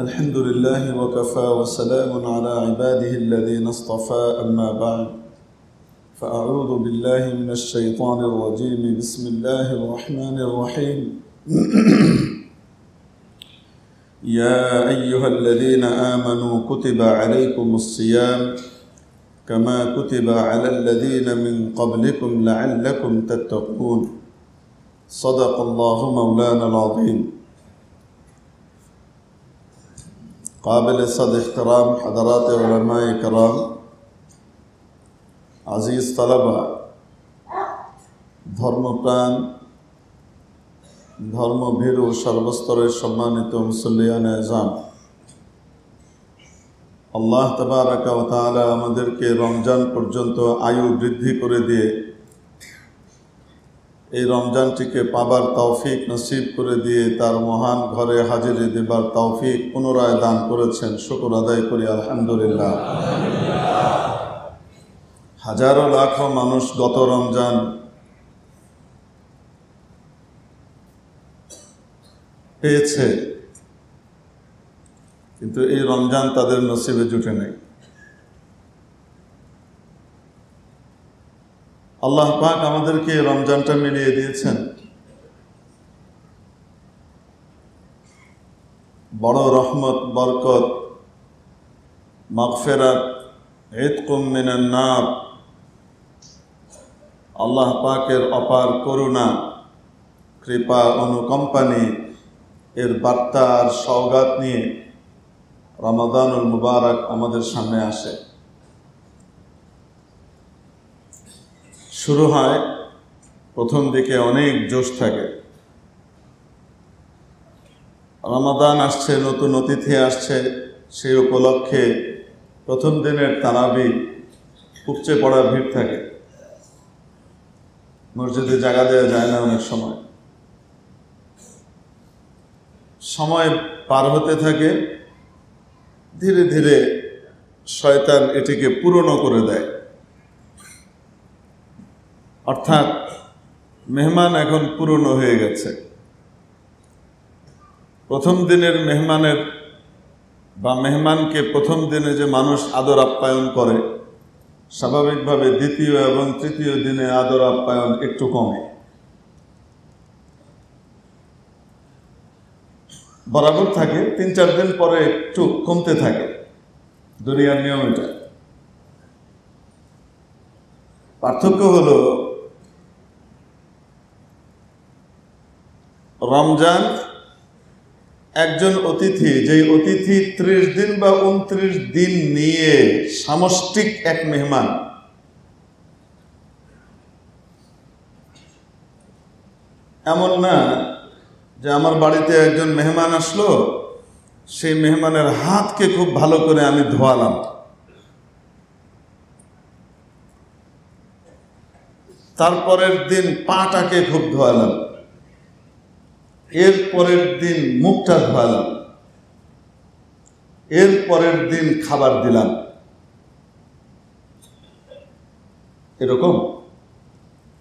الحمد لله وكفى وسلام على عباده الذين اصطفى أما بعد فأعوذ بالله من الشيطان الرجيم بسم الله الرحمن الرحيم يا أيها الذين آمنوا كتب عليكم الصيام كما كتب على الذين من قبلكم لعلكم تتقون صدق الله مولانا العظيم قابل صد احترام حضرات علماء کرام আজিজ তালাবা ধর্মপ্রাণ ধর্মভীরু সর্বস্তরের সম্মানিত মুসল্লিয়ান আযম আল্লাহ তাবারাকা ওয়া তাআলা আমাদেরকে রমজান পর্যন্ত আয়ু বৃদ্ধি করে দিয়ে এই রমজানটিকে পাবার তৌফিক নসিব করে দিয়ে তার মহান ঘরে হাজিরি দেবার তৌফিক পুনরায় দান করেছেন। শুকর আদায় করি আলহামদুলিল্লাহ। হাজারো লাখো মানুষ গত রমজান পেয়েছে, কিন্তু এই রমজান তাদের নসিবে জুটে নেই। আল্লাহ পাক আমাদেরকে রমজানটা মিলিয়ে দিয়েছেন। বড় রহমত, বরকত, মাগফিরাত, ইতকুম মিনান নার, আল্লাহ পাকের অপার করুণা, কৃপা, অনুকম্পানি এর বার্তা আর সওগাত নিয়ে রমাদানুল মুবারক আমাদের সামনে আসে। শুরু হয়, প্রথম দিকে অনেক জোশ থাকে। রমাদান আসছে, নতুন অতিথি আসছে, সেই উপলক্ষে প্রথম দিনের তারাবি উপচে পড়া ভিড় থাকে। মসজিদে জায়গা দেওয়া যায় না অনেক সময়। সময় পার হতে থাকে, ধীরে ধীরে শয়তান এটিকে পূরণ করে দেয়। অর্থাৎ মেহমান এখন পুরনো হয়ে গেছে। প্রথম দিনের মেহমানের বা মেহমানকে প্রথম দিনে যে মানুষ আদর আপ্যায়ন করে, স্বাভাবিকভাবে দ্বিতীয় এবং তৃতীয় দিনে আদর আপ্যায়ন একটু কমে। বরাবর থাকে, ৩-৪ দিন পরে একটু কমতে থাকে। দুনিয়ার নিয়ম এটা। পার্থক্য হলো, রমজান একজন অতিথি, যেই অতিথি ৩০ দিন বা ২৯ দিন নিয়ে সামষ্টিক এক মেহমান। এমন না যে আমার বাড়িতে একজন মেহমান আসলো, সেই মেহমানের হাতকে খুব ভালো করে আমি ধোয়ালাম, তারপরের দিন পাটাকে খুব ধোয়ালাম, এর পরের দিন মুখটা ধোয়ালাম, এর পরের দিন খাবার দিলাম। এরকম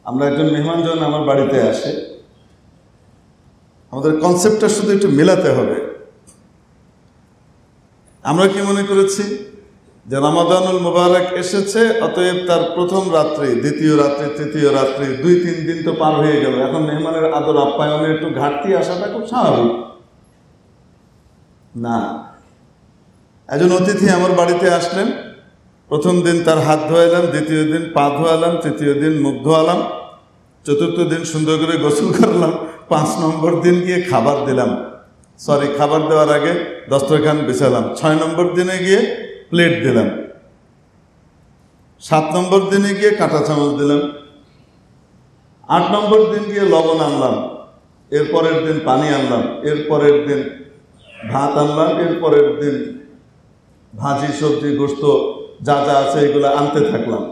আমরা একজন মেহমান যখন আমার বাড়িতে আসে, আমাদের কনসেপ্টটা শুধু একটু মেলাতে হবে। আমরা কি মনে করেছি যে রমাদানুল মুবারক এসেছে, অতএব তার প্রথম রাত্রি, দ্বিতীয় রাত্রি, তৃতীয় রাত্রি, ২-৩ দিন তো পার হয়ে গেল, এখন মেহমানের আদর আপ্যায়নের একটু ঘাটতি আসাটা খুব স্বাভাবিক না। একজন অতিথি আমার বাড়িতে আসলেন, প্রথম দিন তার হাত ধোয়ালাম, দ্বিতীয় দিন পা ধোয়ালাম, তৃতীয় দিন মুখ ধোয়ালাম, চতুর্থ দিন সুন্দর করে গোসল করলাম, ৫ নম্বর দিন গিয়ে খাবার দিলাম, খাবার দেওয়ার আগে দস্তরখান বিছালাম, ৬ নম্বর দিনে গিয়ে প্লেট দিলাম, ৭ নম্বর দিনে গিয়ে কাঁটা চামচ দিলাম, ৮ নম্বর দিন গিয়ে লবণ আনলাম, এর পরের দিন পানি আনলাম, এর পরের দিন ভাত আনলাম, এর পরের দিন ভাজি, সবজি, গোশত যা যা আছে এগুলো আনতে থাকলাম।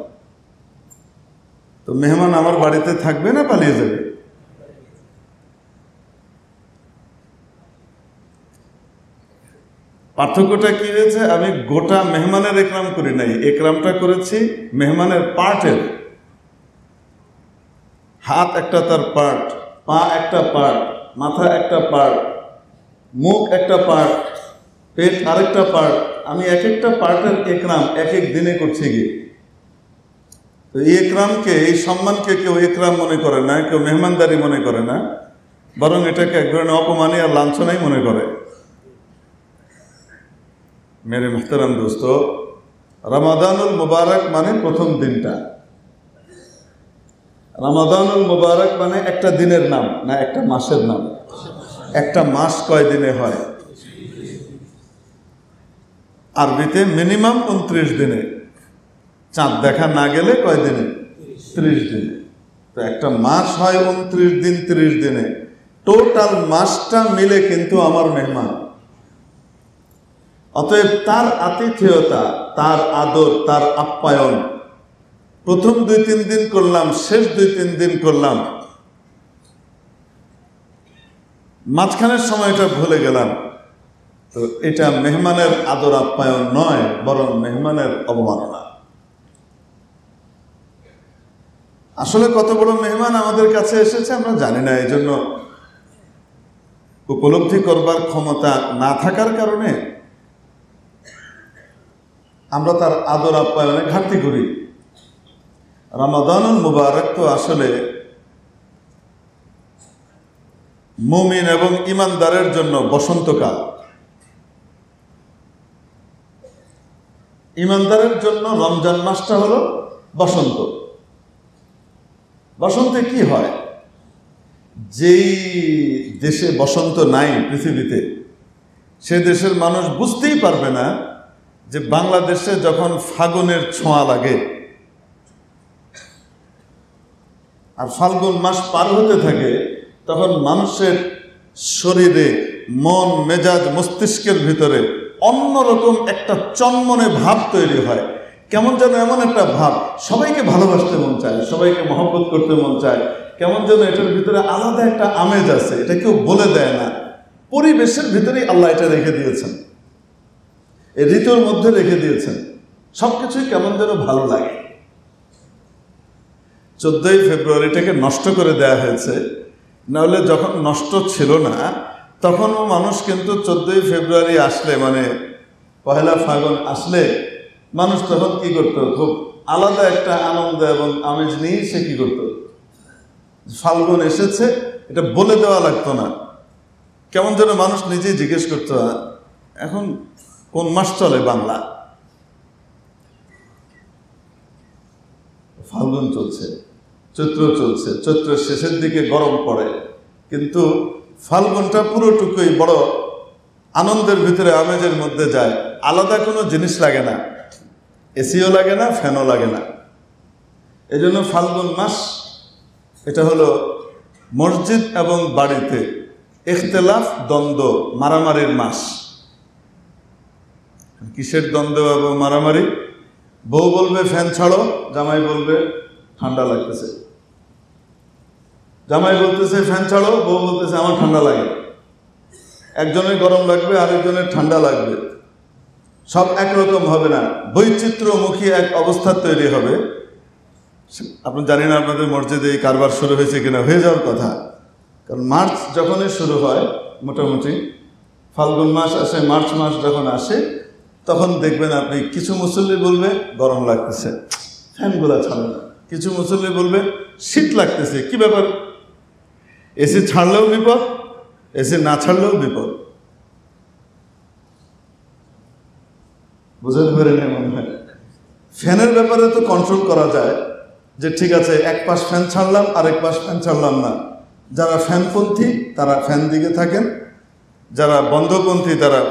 তো মেহমান আমার বাড়িতে থাকবে না পালিয়ে যাবে? পার্থক্যটা কি হয়েছে? আমি গোটা মেহমানের একরাম করি নাই, একরামটা করেছি মেহমানের পার্টের। হাত একটা তার পার্ট, পা একটা পার্ট, মাথা একটা পার্ট, মুখ একটা পার্ট, পেট আরেকটা পার্ট। আমি এক একটা পার্টের একরাম এক এক দিনে করছি গিয়ে। তো এই একরামকে, এই সম্মানকে কেউ একরাম মনে করে না, কেউ মেহমানদারি মনে করে না, বরং এটাকে এক ধরনের অপমানী আর লাঞ্ছনাই মনে করে। মেরে মুহতারাম দোস্ত, রমাদানুল মুবারক মানে প্রথম দিনটা। রমাদানুল মুবারক মানে একটা দিনের নাম না, একটা মাসের নাম। একটা মাস কয় দিনে হয়? আরবিতে মিনিমাম 29 দিনে। চাঁদ দেখা না গেলে কয় দিনে? 30 দিনে। তো একটা মাস হয় 29 দিন, 30 দিনে। টোটাল মাসটা মিলে কিন্তু আমার মেহমান। অতএব তার আতিথেয়তা, তার আদর, তার আপ্যায়ন প্রথম 2-3 দিন করলাম, শেষ 2-3 দিন করলাম, মাঝখানের সময়টা ভুলে গেলাম, তো এটা মেহমানের আদর আপ্যায়ন নয়, বরং মেহমানের অবমাননা। আসলে কত বড় মেহমান আমাদের কাছে এসেছে আমরা জানি না। এই জন্য উপলব্ধি করবার ক্ষমতা না থাকার কারণে আমরা তার আদর আপ্যায়নে ঘাটতি করি। রমাদানুল মুবারক তো আসলে মুমিন এবং ইমানদারের জন্য বসন্তকাল। ইমানদারের জন্য রমজান মাসটা হলো বসন্ত। বসন্তে কি হয়? যেই দেশে বসন্ত নাই পৃথিবীতে, সে দেশের মানুষ বুঝতেই পারবে না যে বাংলাদেশে যখন ফাগুনের ছোঁয়া লাগে আর ফাল্গুন মাস পার হতে থাকে, তখন মানুষের শরীরে, মন, মেজাজ, মস্তিষ্কের ভিতরে অন্যরকম একটা চনমনে ভাব তৈরি হয়। কেমন যেন এমন একটা ভাব, সবাইকে ভালোবাসতে মন চায়, সবাইকে মহব্বত করতে মন চায়। কেমন যেন এটার ভিতরে আলাদা একটা আমেজ আছে, এটা কেউ বলে দেয় না। পরিবেশের ভিতরেই আল্লাহ এটা রেখে দিয়েছেন, এই ঋতুর মধ্যে রেখে দিয়েছেন। সবকিছুই কেমন যেন ভালো লাগে। 14ই ফেব্রুয়ারিটাকে নষ্ট করে দেয়া হয়েছে। নাহলে যখন নষ্ট ছিল না, তখনও মানুষ কিন্তু 14ই ফেব্রুয়ারি আসলে, মানে পহেলা ফাল্গুন আসলে, মানুষ তখন কি করতো? খুব আলাদা একটা আনন্দ এবং আমেজ নিয়ে সে কি করতো? ফাল্গুন এসেছে এটা বলে দেওয়া লাগতো না। কেমন যেন মানুষ নিজেই জিজ্ঞেস করতো, এখন কোন মাস চলে বাংলা? ফাল্গুন চলছে, চৈত্র চলছে, চৈত্রের শেষের দিকে গরম পড়ে, কিন্তু ফাল্গুনটা পুরোটুকুই বড় আনন্দের ভিতরে, আমেজের মধ্যে যায়। আলাদা কোনো জিনিস লাগে না, এসিও লাগে না, ফ্যানও লাগে না। এই জন্য ফাল্গুন মাস এটা হলো মসজিদ এবং বাড়িতে ইখতিলাফ, দ্বন্দ্ব, মারামারির মাস। কিসের দ্বন্দ্ব এবং মারামারি? বউ বলবে ফ্যান ছাড়ো, জামাই বলবে ঠান্ডা লাগতেছে। জামাই বলতেছে ফ্যান ছাড়ো, বউ বলতেছে আমার ঠান্ডা লাগে। একজনের গরম লাগবে, আরেকজনের ঠান্ডা লাগবে। সব একরকম হবে না, বৈচিত্র্যমুখী এক অবস্থা তৈরি হবে। আপনি জানি না আপনাদের মসজিদে এই কারবার শুরু হয়েছে কিনা, হয়ে যাওয়ার কথা। কারণ মার্চ যখনই শুরু হয়, মোটামুটি ফাল্গুন মাস আসে, মার্চ মাস যখন আসে, তখন দেখবেন আপনি কিছু মুসল্লি বলবে গরম লাগতেছে, ফ্যানগুলা ছাড়ে না। কিছু মুসল্লি বলবে শীত লাগতেছে, কি ব্যাপার? এসি ছাড়লেও বিপদ, এসি না ছাড়লেও বিপদ। বুঝতে পারেন? মনে হয় ফ্যানের ব্যাপারে তো কন্ট্রোল করা যায়, যে ঠিক আছে এক পাশ ফ্যান ছাড়লাম, আরেক পাশ ফ্যান ছাড়লাম না। যারা ফ্যানপন্থী তারা ফ্যান দিকে থাকেন, যারা বন্ধপন্থী তারা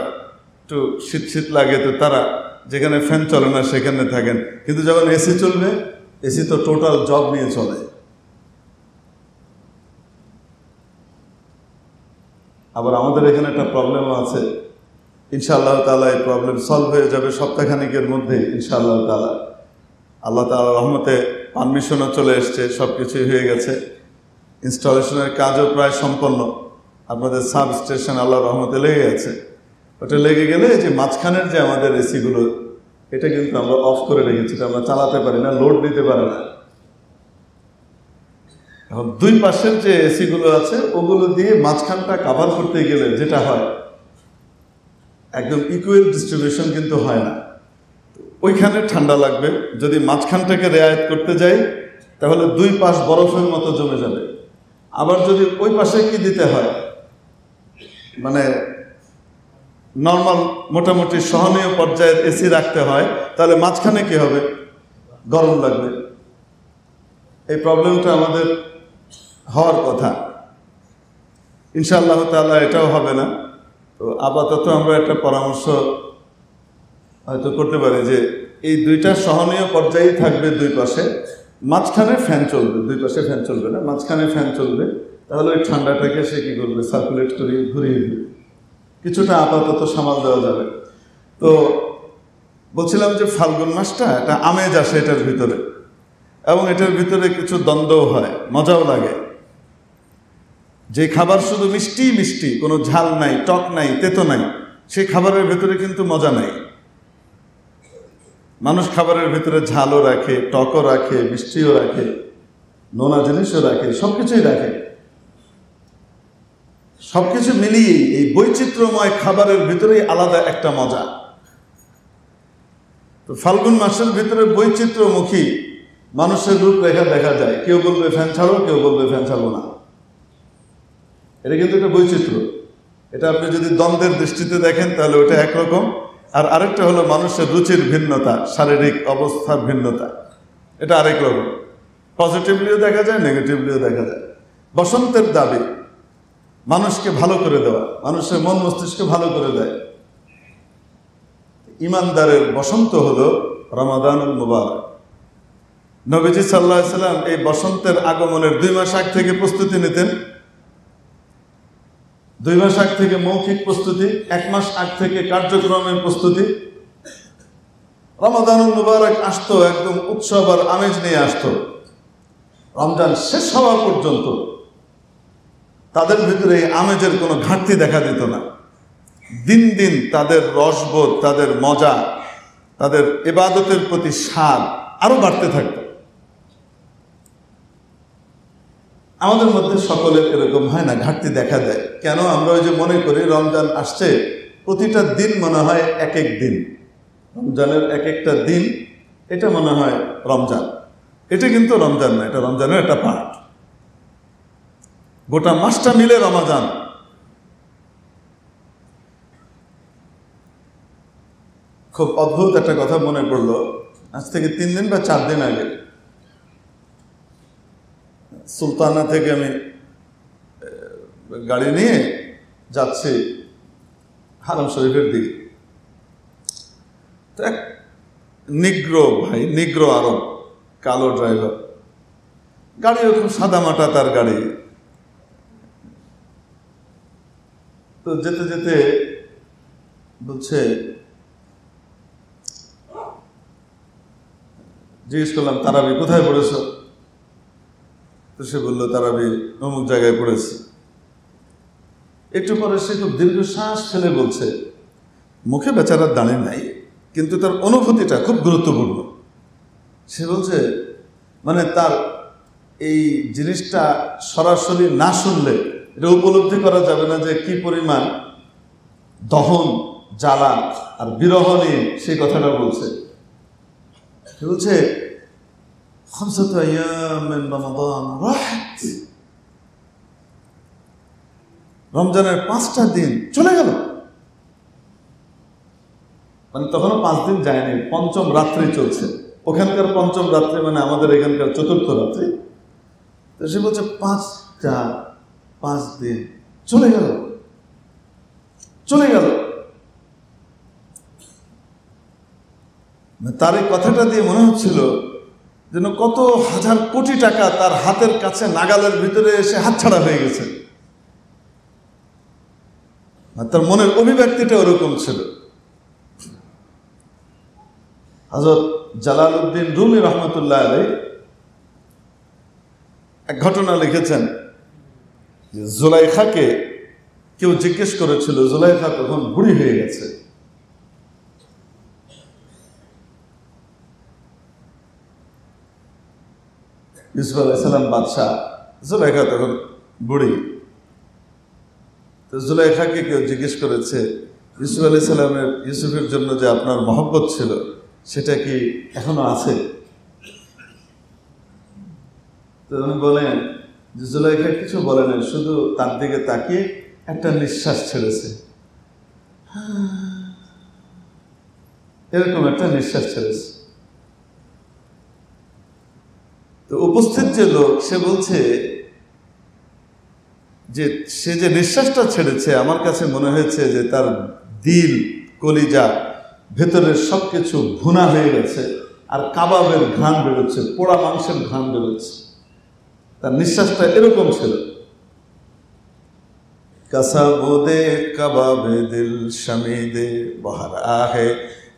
একটু শীত শীত লাগে তো তারা যেখানে ফ্যান চলে না সেখানে থাকেন। কিন্তু যখন এসি চলবে, এসি তো টোটাল জব নিয়ে চলে। আবার আমাদের এখানে একটা প্রবলেমও আছে। ইনশাআল্লাহ তাআলা এই প্রবলেম সলভ হয়ে যাবে সপ্তাহখানিকের মধ্যে ইনশাআল্লাহ তাআলা। আল্লাহ তাআলার রহমতে পারমিশনও চলে এসছে, সব কিছুই হয়ে গেছে। ইনস্টলেশনের কাজও প্রায় সম্পন্ন। আপনাদের সাব স্টেশন আল্লাহর রহমতে লেগে গেছে। ওটা লেগে গেলে যে মাঝখানের যে আমাদের এসিগুলো, এটা কিন্তু আমরা অফ করে রেখেছি, এটা আমরা চালাতে পারি না, লোড নিতে পারে না। এখন দুই পাশের যে এসিগুলো আছে ওগুলো দিয়ে মাঝখানটা কাভার করতে গেলে যেটা হয়, একদম ইকুয়াল ডিস্ট্রিবিউশন কিন্তু হয় না। ওইখানে ঠান্ডা লাগবে। যদি মাঝখানটাকে রেয়ায়ত করতে যাই তাহলে দুই পাশ বরফের মতো জমে যাবে। আবার যদি ওই পাশে কি দিতে হয়, মানে নর্মাল মোটামুটি সহনীয় পর্যায়ের এসি রাখতে হয়, তাহলে মাঝখানে কি হবে, গরম লাগবে। এই প্রবলেমটা আমাদের হওয়ার কথা। ইনশাআল্লাহ তাআলা এটাও হবে না। তো আপাতত আমরা একটা পরামর্শ হয়তো করতে পারি যে এই দুইটা সহনীয় পর্যায়েই থাকবে দুই পাশে, মাঝখানে ফ্যান চলবে, দুই পাশে ফ্যান চলবে না, মাঝখানে ফ্যান চলবে। তাহলে ওই ঠান্ডাটাকে সে কী করবে, সার্কুলেট করে ঘুরিয়ে দিবে, কিছুটা আপাতত সামাল দেওয়া যাবে। তো বলছিলাম যে ফাল্গুন মাসটা একটা আমেজ আসে এটার ভিতরে, এবং এটার ভিতরে কিছু দ্বন্দ্বও হয়, মজাও লাগে। যে খাবার শুধু মিষ্টি মিষ্টি, কোনো ঝাল নাই, টক নাই, তেতো নাই, সেই খাবারের ভেতরে কিন্তু মজা নাই। মানুষ খাবারের ভিতরে ঝালও রাখে, টকও রাখে, মিষ্টিও রাখে, নোনা জিনিসও রাখে, সবকিছুই রাখে। সবকিছু মিলিয়েই এই বৈচিত্র্যময় খাবারের ভিতরেই আলাদা একটা মজা। তো ফাল্গুন মাসের ভিতরে বৈচিত্র্যমুখী মানুষের রূপরেখা দেখা যায়। কেউ বলবে ফ্যান ছাড়ো, কেউ বলবে ফ্যান ছাড়বো না। এটা কিন্তু একটা বৈচিত্র্য। এটা আপনি যদি দ্বন্দ্বের দৃষ্টিতে দেখেন তাহলে ওটা একরকম, আর আরেকটা হলো মানুষের রুচির ভিন্নতা, শারীরিক অবস্থার ভিন্নতা, এটা আরেক রকম। পজিটিভলিও দেখা যায়, নেগেটিভলিও দেখা যায়। বসন্তের দাবি মানুষকে ভালো করে দেওয়া, মানুষের মন মস্তিষ্কে ভালো করে দেয়। ইমানদারের বসন্ত হলো রমাদানুল মুবারক। নবীজি সাল্লাল্লাহু আলাইহি সাল্লাম এই বসন্তের আগমনের 2 মাস আগ থেকে প্রস্তুতি নিতেন। 2 মাস আগ থেকে মৌখিক প্রস্তুতি, 1 মাস আগ থেকে কার্যক্রমের প্রস্তুতি। রমাদানুল মুবারক আসতো, একদম উৎসব আর আমেজ নিয়ে আসতো। রমজান শেষ হওয়া পর্যন্ত তাদের ভিতরে এই আমেজের কোনো ঘাটতি দেখা দিত না। দিন দিন তাদের রসবোধ, তাদের মজা, তাদের ইবাদতের প্রতি স্বাদ আরো বাড়তে থাকত। আমাদের মধ্যে সকলের এরকম হয় না, ঘাটতি দেখা দেয়। কেন? আমরা ওই যে মনে করি রমজান আসছে, প্রতিটা দিন মনে হয় এক এক দিন, রমজানের এক একটা দিন এটা মনে হয় রমজান। এটা কিন্তু রমজান না, এটা রমজানের একটা পার্ট। গোটা মাসটা মিলে রমাজান। খুব অদ্ভুত একটা কথা মনে পড়লো, আজ থেকে 3 দিন বা 4 দিন আগে সুলতানা থেকে আমি গাড়ি নিয়ে যাচ্ছি হারাম শরীফের দিকে। তো এক নিগ্রো ভাই, নিগ্রো আরব, কালো ড্রাইভার, গাড়ি ওরকম সাদামাটা তার গাড়ি। তো যেতে যেতে বলছে, জিজ্ঞেস করলাম তারাবি কোথায় পড়েছ? তো সে বললো তারাবি অমুক জায়গায় পড়েছে। একটু পরে সে খুব দীর্ঘশ্বাস ফেলে বলছে, মুখে বেচারার দাঁড়িয়ে নাই, কিন্তু তার অনুভূতিটা খুব গুরুত্বপূর্ণ। সে বলছে, মানে তার এই জিনিসটা সরাসরি না শুনলে এটা উপলব্ধি করা যাবে না যে কি পরিমাণ দহন, জ্বালা আর বিরহ নিয়ে সেই কথাটা বলছে। সে বলছে, রমজানের 5টা দিন চলে গেল। মানে তখনও 5 দিন যায়নি, 5ম রাত্রি চলছে। ওখানকার 5ম রাত্রি মানে আমাদের এখানকার 4র্থ রাত্রি। তো সে বলছে 5 দিন চলে গেল, চলে গেল। তার এই কথাটা দিয়ে মনে হচ্ছিল যেন কত হাজার কোটি টাকা তার হাতের কাছে নাগালের ভিতরে এসে হাতছাড়া হয়ে গেছে। তার মনের অভিব্যক্তিটা ওরকম ছিল। হযরত জালালউদ্দিন রুমি রহমতুল্লাহ আলাইহি এক ঘটনা লিখেছেন যে জুলাইখাকে কেউ জিজ্ঞেস করেছিল, জুলাইখা তখন বুড়ি হয়ে গেছে। ইউসুফ আলাইহিস সালাম বাদশাহ, জুলাইখা তখন বুড়ি। তো জুলাইখাকে কেউ জিজ্ঞেস করেছে, ইউসুফ আলাইহিস সালামের ইউসুফের জন্য যে আপনার মহব্বত ছিল সেটা কি এখনো আছে? তো উনি বলেন যে জুলাইখা কিছু বলে না, শুধু তার দিকে তাকিয়ে একটা নিঃশ্বাস ছেড়েছে, এরকম একটা নিঃশ্বাস ছেড়েছে। তো উপস্থিত যে লোক সে বলছে যে সে যে নিঃশ্বাসটা ছেড়েছে আমার কাছে মনে হয়েছে যে তার দিল, কলিজা, ভেতরের সবকিছু ভুনা হয়ে গেছে, আর কাবাবের ঘ্রাণ বেরোচ্ছে, পোড়া মাংসের ঘ্রাণ বেরোচ্ছে। তার নিঃশ্বাসটা এরকম ছিল। কাসাবুদে কাবাবে দিল শমিদে বহর আহে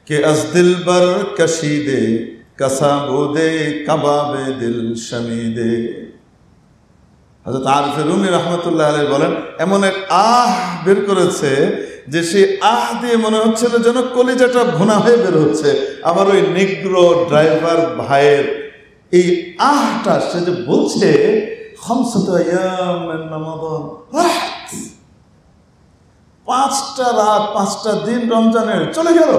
কে আজ দিল বর কশিদে কাসাবুদে কাবাবে দিল শমিদে। হযরত আরিফ রুমি রাহমাতুল্লাহ আলাইহি বলেন এমন এক বের করেছে যে সেই দিয়ে মনে হচ্ছিল যেন কলিজাটা ভুনা হয়ে বের হচ্ছে। আবার ওই নিগ্রো ড্রাইভার ভাইয়ের এই টা সে যে বলছে, 5টা রাত 5টা দিন রমজানের চলে গেল।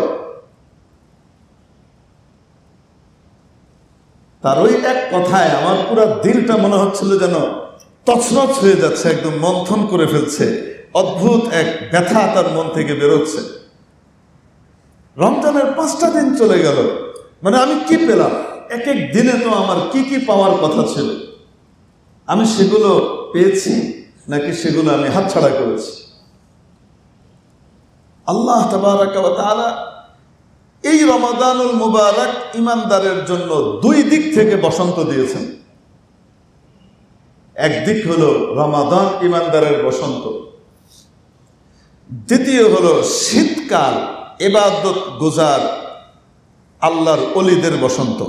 তার ওই এক কথায় আমার পুরো দিলটা মনে হচ্ছিল যেন তছনছ হয়ে যাচ্ছে, একদম মন্থন করে ফেলছে। অদ্ভুত এক ব্যথা তার মন থেকে বেরোচ্ছে। রমজানের 5টা দিন চলে গেল, মানে আমি কি পেলাম? এক এক দিনে তো আমার কি কি পাওয়ার কথা ছিল, আমি সেগুলো পেয়েছি নাকি সেগুলো আমি হাতছাড়া করেছি? আল্লাহ তাবারাকা ওয়া তাআলা এই রমাদানুল মুবারক ইমানদারের জন্য 2 দিক থেকে বসন্ত দিয়েছেন। একদিক হলো রমাদান ইমানদারের বসন্ত, দ্বিতীয় হলো শীতকাল ইবাদত গুজার আল্লাহর ওলিদের বসন্ত।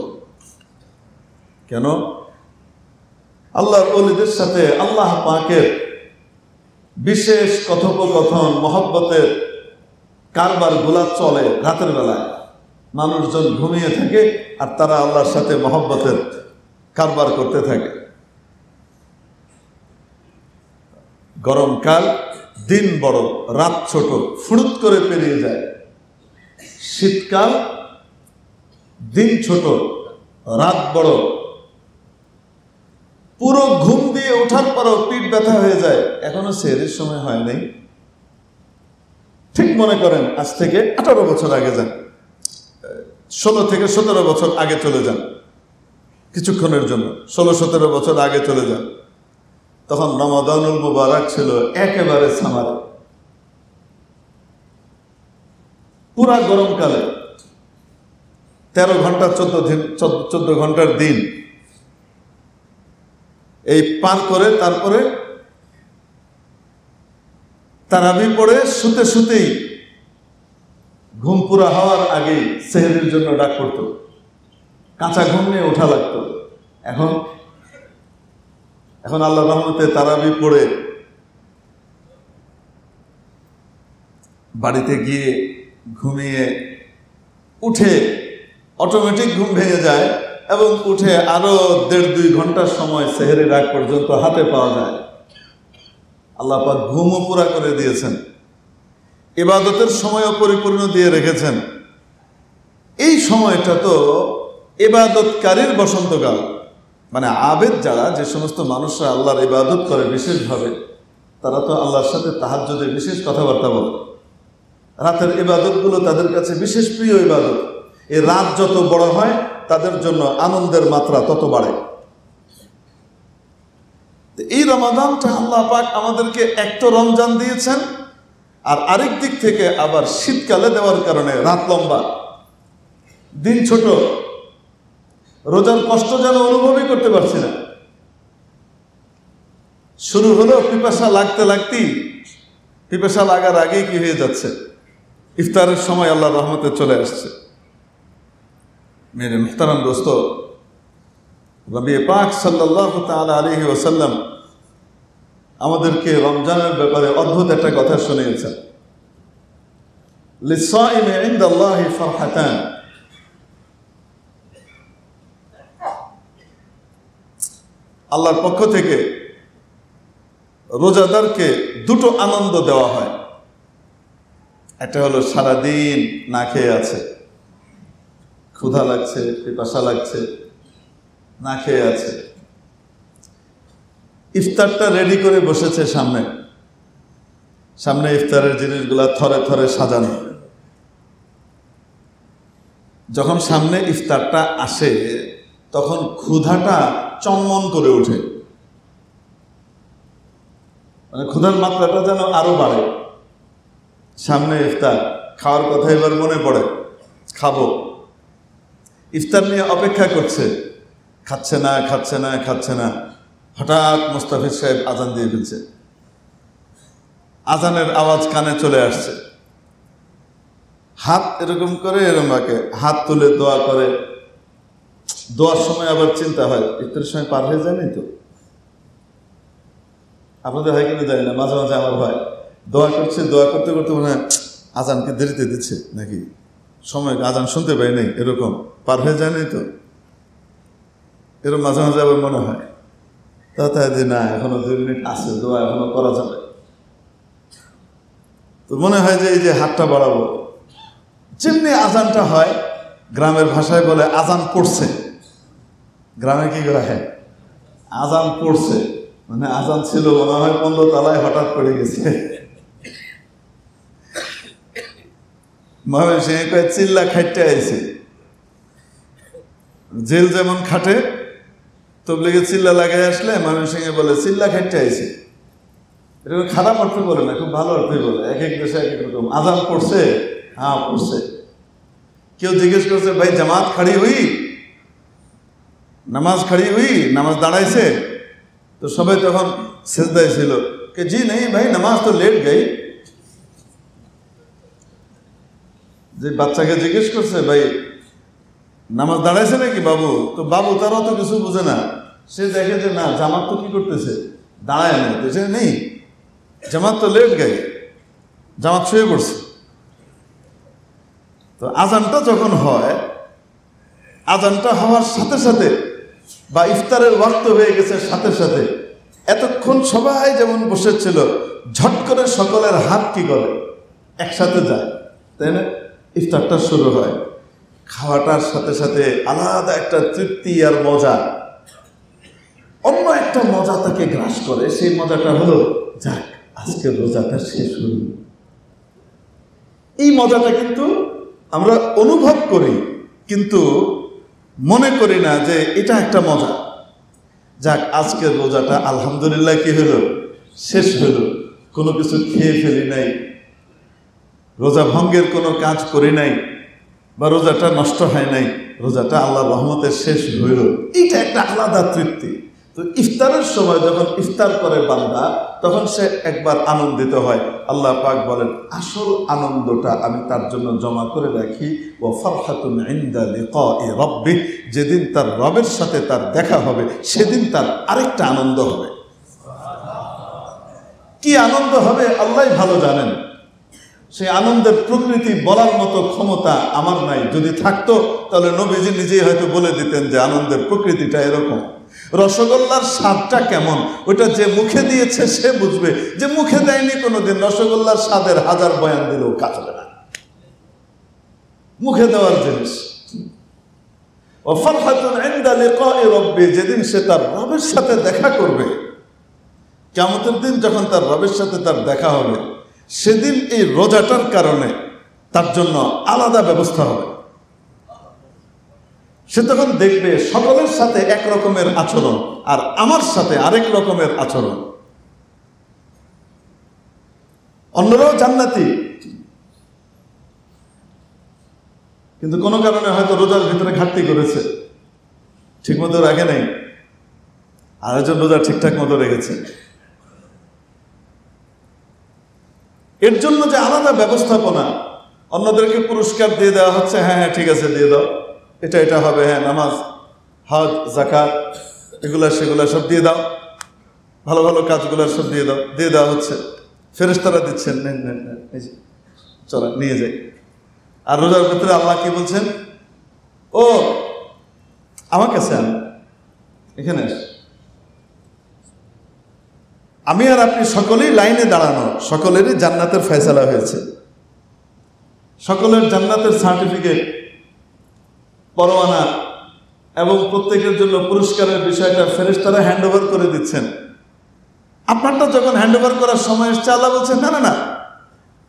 কেন? আল্লাহর ওলিদের সাথে আল্লাহ পাকের বিশেষ কথোপকথন, মহব্বতের কারবার গুলা চলে রাতের বেলায়। মানুষজন ঘুমিয়ে থাকে আর তারা আল্লাহর সাথে মহব্বতের কারবার করতে থাকে। গরমকাল দিন বড়, রাত ছোট, ফুরুত করে পেরিয়ে যায়। শীতকাল দিন ছোট, রাত বড়, পুরো ঘুম দিয়ে ওঠার পরও পিঠ ব্যথা হয়ে যায়, এখনো সেহরির সময় হয় নাই। ঠিক মনে করেন আজ থেকে 18 বছর আগে যান, 16 থেকে 17 বছর আগে চলে যান কিছুক্ষণের জন্য, 16-17 বছর আগে চলে যান। তখন রমাদানুল মুবারক ছিল একেবারে সামার। পুরা গরমকালে 13 ঘন্টা 14 ঘন্টার দিন এই পার করে তারপরে তারাবি পড়ে শুতে শুতেই ঘুম পুরা হওয়ার আগেই সেহরির জন্য ডাক পড়তো, কাঁচা ঘুম নিয়ে ওঠা লাগতো। এখন আল্লাহ রহমতে তারাবি পড়ে বাড়িতে গিয়ে ঘুমিয়ে উঠে অটোমেটিক ঘুম ভেঙে যায় এবং উঠে আরো 1.5-2 ঘন্টার সময় সেহরির আগ পর্যন্ত হাতে পাওয়া যায়। আল্লাহ পাক ঘুমও পুরা করে দিয়েছেন, ইবাদতের সময়ও পরিপূর্ণ দিয়ে রেখেছেন। এই সময়টা তো ইবাদতকারীর বসন্তকাল। মানে আবেদ যারা, যে সমস্ত মানুষরা আল্লাহর ইবাদত করে বিশেষভাবে, তারা তো আল্লাহর সাথে তাহাজ্জুদে বিশেষ কথাবার্তা বলে। রাতের ইবাদতগুলো তাদের কাছে বিশেষ প্রিয় ইবাদত। এই রাত যত বড় হয় তাদের জন্য আনন্দের মাত্রা তত বাড়ে। এই রমাদানটা আল্লাহ পাক আমাদেরকে এক তো রমজান দিয়েছেন, আর আরেক দিক থেকে আবার শীতকালে দেওয়ার কারণে রাত লম্বা, দিন ছোট, রোজার কষ্ট যেন অনুভবই করতে পারছি না। শুরু হলো পিপাসা লাগতে লাগতেই, পিপাসা লাগার আগেই কি হয়ে যাচ্ছে, ইফতারের সময় আল্লাহর রহমতে চলে আসছে। মেরে মুহতারাম দোস্ত, নবী পাক সাল্লাল্লাহু তাআলা আলাইহি ওয়াসাল্লাম আমাদেরকে রমজানের ব্যাপারে অদ্ভুত একটা কথা শুনিয়েছেন। লিসাইমি ইনদাল্লাহি ফারহাতান, আল্লাহর পক্ষ থেকে রোজাদারকে 2টো আনন্দ দেওয়া হয়। একটা হলো সারাদিন না খেয়ে আছে, ক্ষুধা লাগছে, পিপাসা লাগছে, না খেয়ে আছে, ইফতারটা রেডি করে বসেছে সামনে, সামনে ইফতারের জিনিসগুলা থরে থরে সাজানো। যখন সামনে ইফতারটা আসে তখন ক্ষুধাটা চম্মন করে ওঠে, মানে ক্ষুধার মাত্রাটা যেন আরো বাড়ে। সামনে ইফতার, খাওয়ার কথা এবার মনে পড়ে, খাবো। ইফতার নিয়ে অপেক্ষা করছে, খাচ্ছে না খাচ্ছে না খাচ্ছে না। হঠাৎ মুস্তাফিজ সাহেব আজান দিয়ে ফেলছে, আজানের আওয়াজ কানে চলে আসছে। হাত এরকম করে এরকম রাখে, হাত তুলে দোয়া করে। দোয়ার সময় আবার চিন্তা হয় ইফতারের সময় পার হয়ে যায়নি তো। আপনাদের হয় কিনা জানি না, মাঝে মাঝে আমার হয়, দোয়া করছে, দোয়া করতে করতে মনে হয় আজানকে দেরিতে দিচ্ছে নাকি, সময় আজান শুনতে পাই নাই, এরকম পার হয়ে যায়নি তো। এরকম মাঝে মাঝে আবার মনে হয়। তাই না, এখনো 2 মিনিট আছে, দোয়া এখনো করা যাবে। তো মনে হয় যে এই যে হাতটা বাড়াবো। যেমনি আজানটা হয়, গ্রামের ভাষায় বলে আজান পড়ছে। গ্রামে কি করা হয়, আজান পড়ছে, মানে আজান ছিল মনে হয় 15 তলায়, হঠাৎ পড়ে গেছে। ময়মনসিংহে কয় চিল্লা খাইতে আইছে। জেল যেমন খাটে, তবলিগে চিল্লা লাগাই আসলে ময়মনসিংহে বলে চিল্লা খাইতে আইছে। এটা খারাপ অর্থ বলে না, খুব ভালো অর্থই বলে। এক এক দেশে এক এক রকম। আজান পড়ছে, হ্যাঁ পড়ছে। কেউ জিজ্ঞেস করছে ভাই জামাত খাড়ি হুই, নামাজ খাড়ি হুই, নামাজ দাঁড়াইছে? তো সবাই তখন সেজদায় ছিল, কে জি নেই ভাই নামাজ তো লেট গই। যে বাচ্চাকে জিজ্ঞেস করছে ভাই নামাজ দাঁড়াইছে নাকি বাবু, তো বাবু তার অত কিছু বুঝে না। সে দেখে যে না, জামাত তো কি করতেছে, দাঁড়ায় না, তো সে নেই, জামাত তো লেট গাই, জামাত শুয়ে পড়ছে। তো আজানটা যখন হয়, আজানটা হওয়ার সাথে সাথে বা ইফতারের ওয়াক্ত হয়ে গেছে সাথে সাথে, এতক্ষণ সবাই যেমন বসেছিল, ঝট করে সকলের হাত কি করে একসাথে যায়, তাই না? ইফতারটা শুরু হয়। খাওয়াটার সাথে সাথে আলাদা একটা তৃপ্তি আর মজা, অন্য একটা মজা তাকে গ্রাস করে। সেই মজাটা হলো যাক আজকের রোজাটা শেষ হল। এই মজাটা কিন্তু আমরা অনুভব করি, কিন্তু মনে করি না যে এটা একটা মজা। যাক আজকের রোজাটা আলহামদুলিল্লাহ কি হলো, শেষ হলো। কোনো কিছু খেয়ে ফেলি নাই, রোজা ভঙ্গের কোনো কাজ করি নাই, বা রোজাটা নষ্ট হয় নাই, রোজাটা আল্লাহর রহমতের শেষ হইল। এইটা একটা আলাদা তৃপ্তি। তো ইফতারের সময় যখন ইফতার করে বান্দা, তখন সে একবার আনন্দিত হয়। আল্লাহ পাক বলেন আসল আনন্দটা আমি তার জন্য জমা করে রাখি, ওয়া ফারহাতুন ইনদা লিকাই রাব্বিহ, যেদিন তার রবের সাথে তার দেখা হবে সেদিন তার আরেকটা আনন্দ হবে। কি আনন্দ হবে আল্লাহই ভালো জানেন। সেই আনন্দের প্রকৃতি বলার মতো ক্ষমতা আমার নাই। যদি থাকতো তাহলে নবীজি নিজেই হয়তো বলে দিতেন যে আনন্দের প্রকৃতিটা এরকম। রসগোল্লার স্বাদটা কেমন, ওটা যে মুখে দিয়েছে সে বুঝবে, যে মুখে দেয়নি কোনোদিন রসগোল্লার স্বাদের 1000 বয়ান দিলেও কাজ হবে না। মুখে দেওয়ার জিনিস। ও ফারহাতুন ইনদা লিকাই রাব্বিহ, যেদিন সে তার রবের সাথে দেখা করবে, কিয়ামতের দিন যখন তার রবের সাথে তার দেখা হবে, সেদিন এই রোজাটার কারণে তার জন্য আলাদা ব্যবস্থা হবে। সে তখন দেখবে সকলের সাথে এক রকমের আচরণ, আর আমার সাথে আরেক রকমের আচরণ। অন্যরাও জান্নাতি, কিন্তু কোনো কারণে হয়তো রোজার ভিতরে ঘাটতি করেছে, ঠিক মতো রাখে নাই, আরেকজন রোজা ঠিকঠাক মতো রেখেছে। এর জন্য যে আলাদা ব্যবস্থাপনা, অন্যদেরকে পুরস্কার দিয়ে দেওয়া হচ্ছে, হ্যাঁ হ্যাঁ ঠিক আছে দিয়ে দাও, এটা এটা হবে, হ্যাঁ নামাজ হজ জাকাত এগুলা সেগুলা সব দিয়ে দাও, ভালো ভালো কাজগুলো সব দিয়ে দাও, দিয়ে দেওয়া হচ্ছে। ফেরেশতারা দিচ্ছেন, নেন নেন নেন, চলো নিয়ে যাই। আর রোজার ভিতরে আল্লাহ কি বলছেন, ও আমার কাছে আন, এখানে আস, আমি আর আপনি সকলেই লাইনে দাঁড়ানো, সকলেরই জান্নাতের ফয়সালা হয়েছে। সকলের জান্নাতের সার্টিফিকেট, পরোয়ানা এবং প্রত্যেকের জন্য পুরস্কারের বিষয়টা ফেরেশতারা হ্যান্ড ওভার করে দিচ্ছেন। আপনারটা যখন হ্যান্ড ওভার করার সময় এসছে, আল্লাহ বলছেন না না না,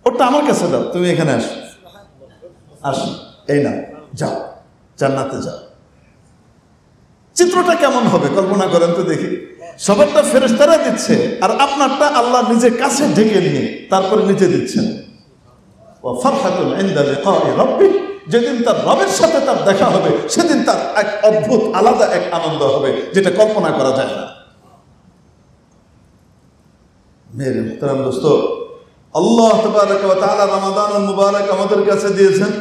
ওটা আমার কাছে দাও, তুমি এখানে আসো, আসো, এই না, যাও, জান্নাতে যাও। চিত্রটা কেমন হবে কল্পনা করেন তো দেখি। সবারটা ফেরেশতারা দিচ্ছে, আর আপনারটা আল্লাহ নিজে কাছে ঢেকে নিয়ে তারপরে নিচে দিচ্ছেন। ওয়া ফারহাতুন ইনদা লিকাই রাব্বি, যেদিন তার রবের সাথে তার দেখা হবে সেদিন তার এক অদ্ভুত আলাদা এক আনন্দ হবে, যেটা কল্পনা করা যায় না। মেরে মুহতারাম দোস্ত, আল্লাহ তাবারাক ওয়া তাআলা রমাদানুল মুবারক আমাদের কাছে দিয়েছেন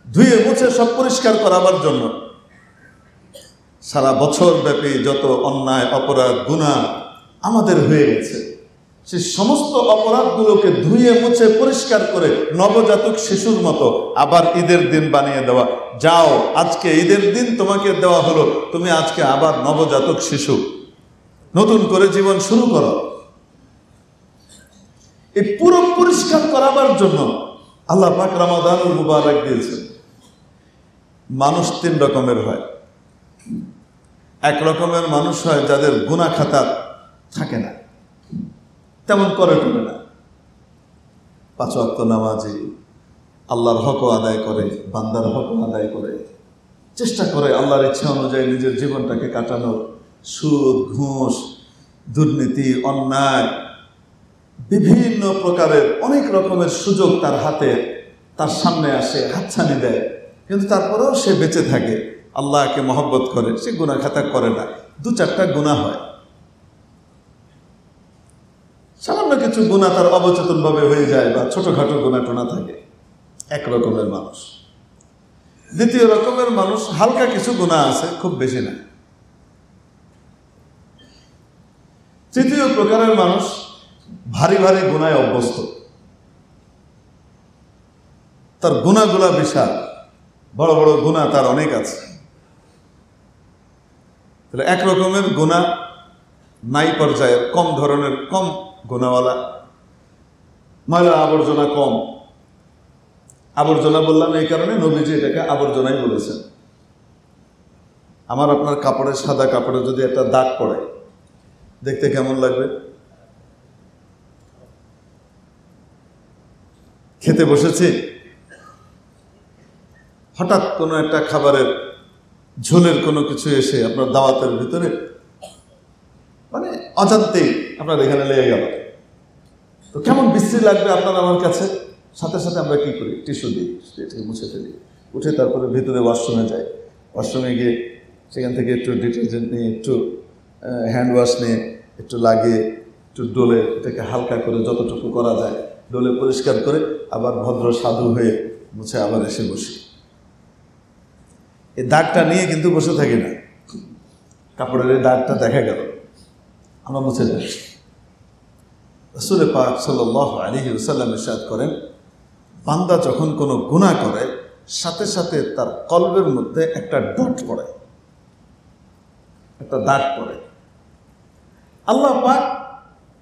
ধুয়ে মুছে সব পরিষ্কার করাবার জন্য। সারা বছর ব্যাপী যত অন্যায়, অপরাধ, গুনাহ আমাদের হয়ে গেছে, সেই সমস্ত অপরাধগুলোকে ধুয়ে মুছে পরিষ্কার করে নবজাতক শিশুর মতো আবার ঈদের দিন বানিয়ে দেওয়া। যাও, আজকে ঈদের দিন তোমাকে দেওয়া হলো, তুমি আজকে আবার নবজাতক শিশু, নতুন করে জীবন শুরু করো। এই পুরো পরিষ্কার করাবার জন্য আল্লাহ পাক রমাদানুল মুবারক দিয়েছেন। মানুষ তিন রকমের হয়। এক রকমের মানুষ হয় যাদের গুনাহ খাতা থাকে না, তেমন করে টুকে না, 5 ওয়াক্ত নামাজি, আল্লাহর হকও আদায় করে, বান্দার হকও আদায় করে, চেষ্টা করে আল্লাহর ইচ্ছা অনুযায়ী নিজের জীবনটাকে কাটানোর। সুদ, ঘুষ, দুর্নীতি, অন্যায়, বিভিন্ন প্রকারের অনেক রকমের সুযোগ তার হাতে, তার সামনে আসে, হাতছানি দেয়, কিন্তু তারপরেও সে বেঁচে থাকে, আল্লাহকে মহব্বত করে, সে গুনাহ খাতা করে না। 2-4টা গুনাহ হয়, সামান্য কিছু গুনাহ তার অবচেতনভাবে হয়ে যায়, বা ছোটখাটো গুনাহ টোনা থাকে। এক রকমের মানুষ। দ্বিতীয় রকমের মানুষ, হালকা কিছু গুনাহ আছে, খুব বেশি না। তৃতীয় প্রকারের মানুষ ভারী ভারী গুনায় অভ্যস্ত, তার গুনাহগুলা বিশাল, বড় বড় গুনাহ তার অনেক আছে। তাহলে এক রকমের গুনাহ নাই পর্যায়ের, কম ধরনের, কম গুনাহওয়ালা, ময়লা আবর্জনা কম। আবর্জনা বললাম এই কারণে, নবীজি এটাকে আবর্জনাই বলেছেন। আমার আপনার কাপড়ে, সাদা কাপড়ে যদি একটা দাগ পড়ে, দেখতে কেমন লাগবে? খেতে বসেছি, হঠাৎ কোনো একটা খাবারের ঝোলের কোনো কিছু এসে আপনার দাওয়াতের ভিতরে মানে অজান্তেই আপনার এখানে লেগে গেল, তো কেমন বিশ্রী লাগবে আপনার আমার কাছে। সাথে সাথে আমরা কি করি? টিস্যু দিই, এটাকে মুছে ফেলি, উঠে তারপরে ভিতরে ওয়াশরুমে যাই। ওয়াশরুমে গিয়ে সেখান থেকে একটু ডিটারজেন্ট নিয়ে, একটু হ্যান্ড ওয়াশ নিয়ে, একটু লাগিয়ে, একটু ডোলে এটাকে হালকা করে যতটুকু করা যায় ডোলে পরিষ্কার করে আবার ভদ্র সাধু হয়ে মুছে আবার এসে বসি। এই দাগটা নিয়ে কিন্তু বসে থাকি না, কাপড়ের এই দাগটা দেখা গেল, আমরা মুছে যাই। রাসূল পাক সাল্লাল্লাহু আলাইহি ওয়াসাল্লাম ইরশাদ করেন, বান্দা যখন কোনো গুনাহ করে সাথে সাথে তার কলবের মধ্যে একটা ডট পড়ে, একটা দাগ পড়ে। আল্লাহ পাক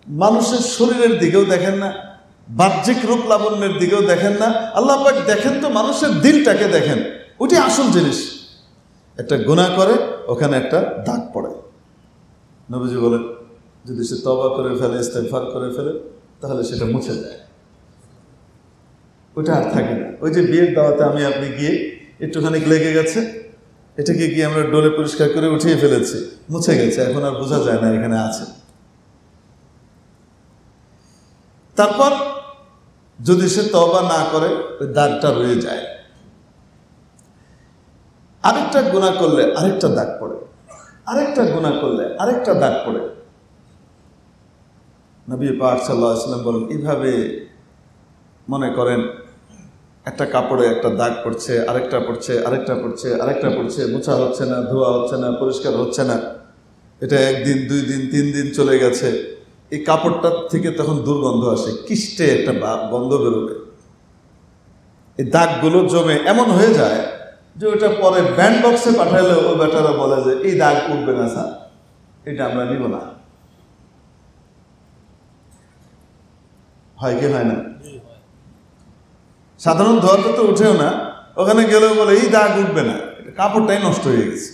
মানুষের শরীরের দিকেও দেখেন না, বাহ্যিক রূপ লাবণ্যের দিকেও দেখেন না, আল্লাহ পাক দেখেন তো মানুষের দিলটাকে দেখেন। ওটি আসল জিনিস। একটা গুনাহ করে ওখানে একটা দাগ পড়ে। নবীজি বলেন, যদি সে তওবা করে ফেলে, ইস্তেগফার করে ফেলে, তাহলে সেটা মুছে যায়, ওটা আর থাকে না। ওই যে বিয়ের দাওয়াতে আমি আপনি গিয়ে একটুখানি লেগে গেছে, এটাকে গিয়ে আমরা ডোলে পরিষ্কার করে উঠিয়ে ফেলেছি, মুছে গেছে, এখন আর বোঝা যায় না এখানে আছে। তারপর যদি সে তওবা না করে, ওই দাগটা রয়ে যায়। আরেকটা গুনাহ করলে আরেকটা দাগ পড়ে, আরেকটা গুনাহ করলে আরেকটা দাগ পড়ে। নবী পাক সাল্লাল্লাহু আলাইহি ওয়াসাল্লাম বলেন, এইভাবে মনে করেন একটা কাপড়ে একটা দাগ পড়ছে, আরেকটা পড়ছে, আরেকটা পড়ছে, আরেকটা পড়ছে, মোছা হচ্ছে না, ধোয়া হচ্ছে না, পরিষ্কার হচ্ছে না। এটা 1 দিন, 2 দিন, 3 দিন চলে গেছে। এই কাপড়টার থেকে তখন দুর্গন্ধ আসে, কিস্টে একটা গন্ধ বেরোবে। এই দাগগুলো জমে এমন হয়ে যায় যে ওটা পরে ব্যান্ড বক্সে পাঠালে ও বেটারা বলে যে এই দাগ উঠবে না স্যার, এটা আমরা নিব না। হয় কি হয় না? সাধারণ ধোয়াতে তো উঠেও না, ওখানে গেলেও বলে এই দাগ উঠবে না, কাপড়টাই নষ্ট হয়ে গেছে।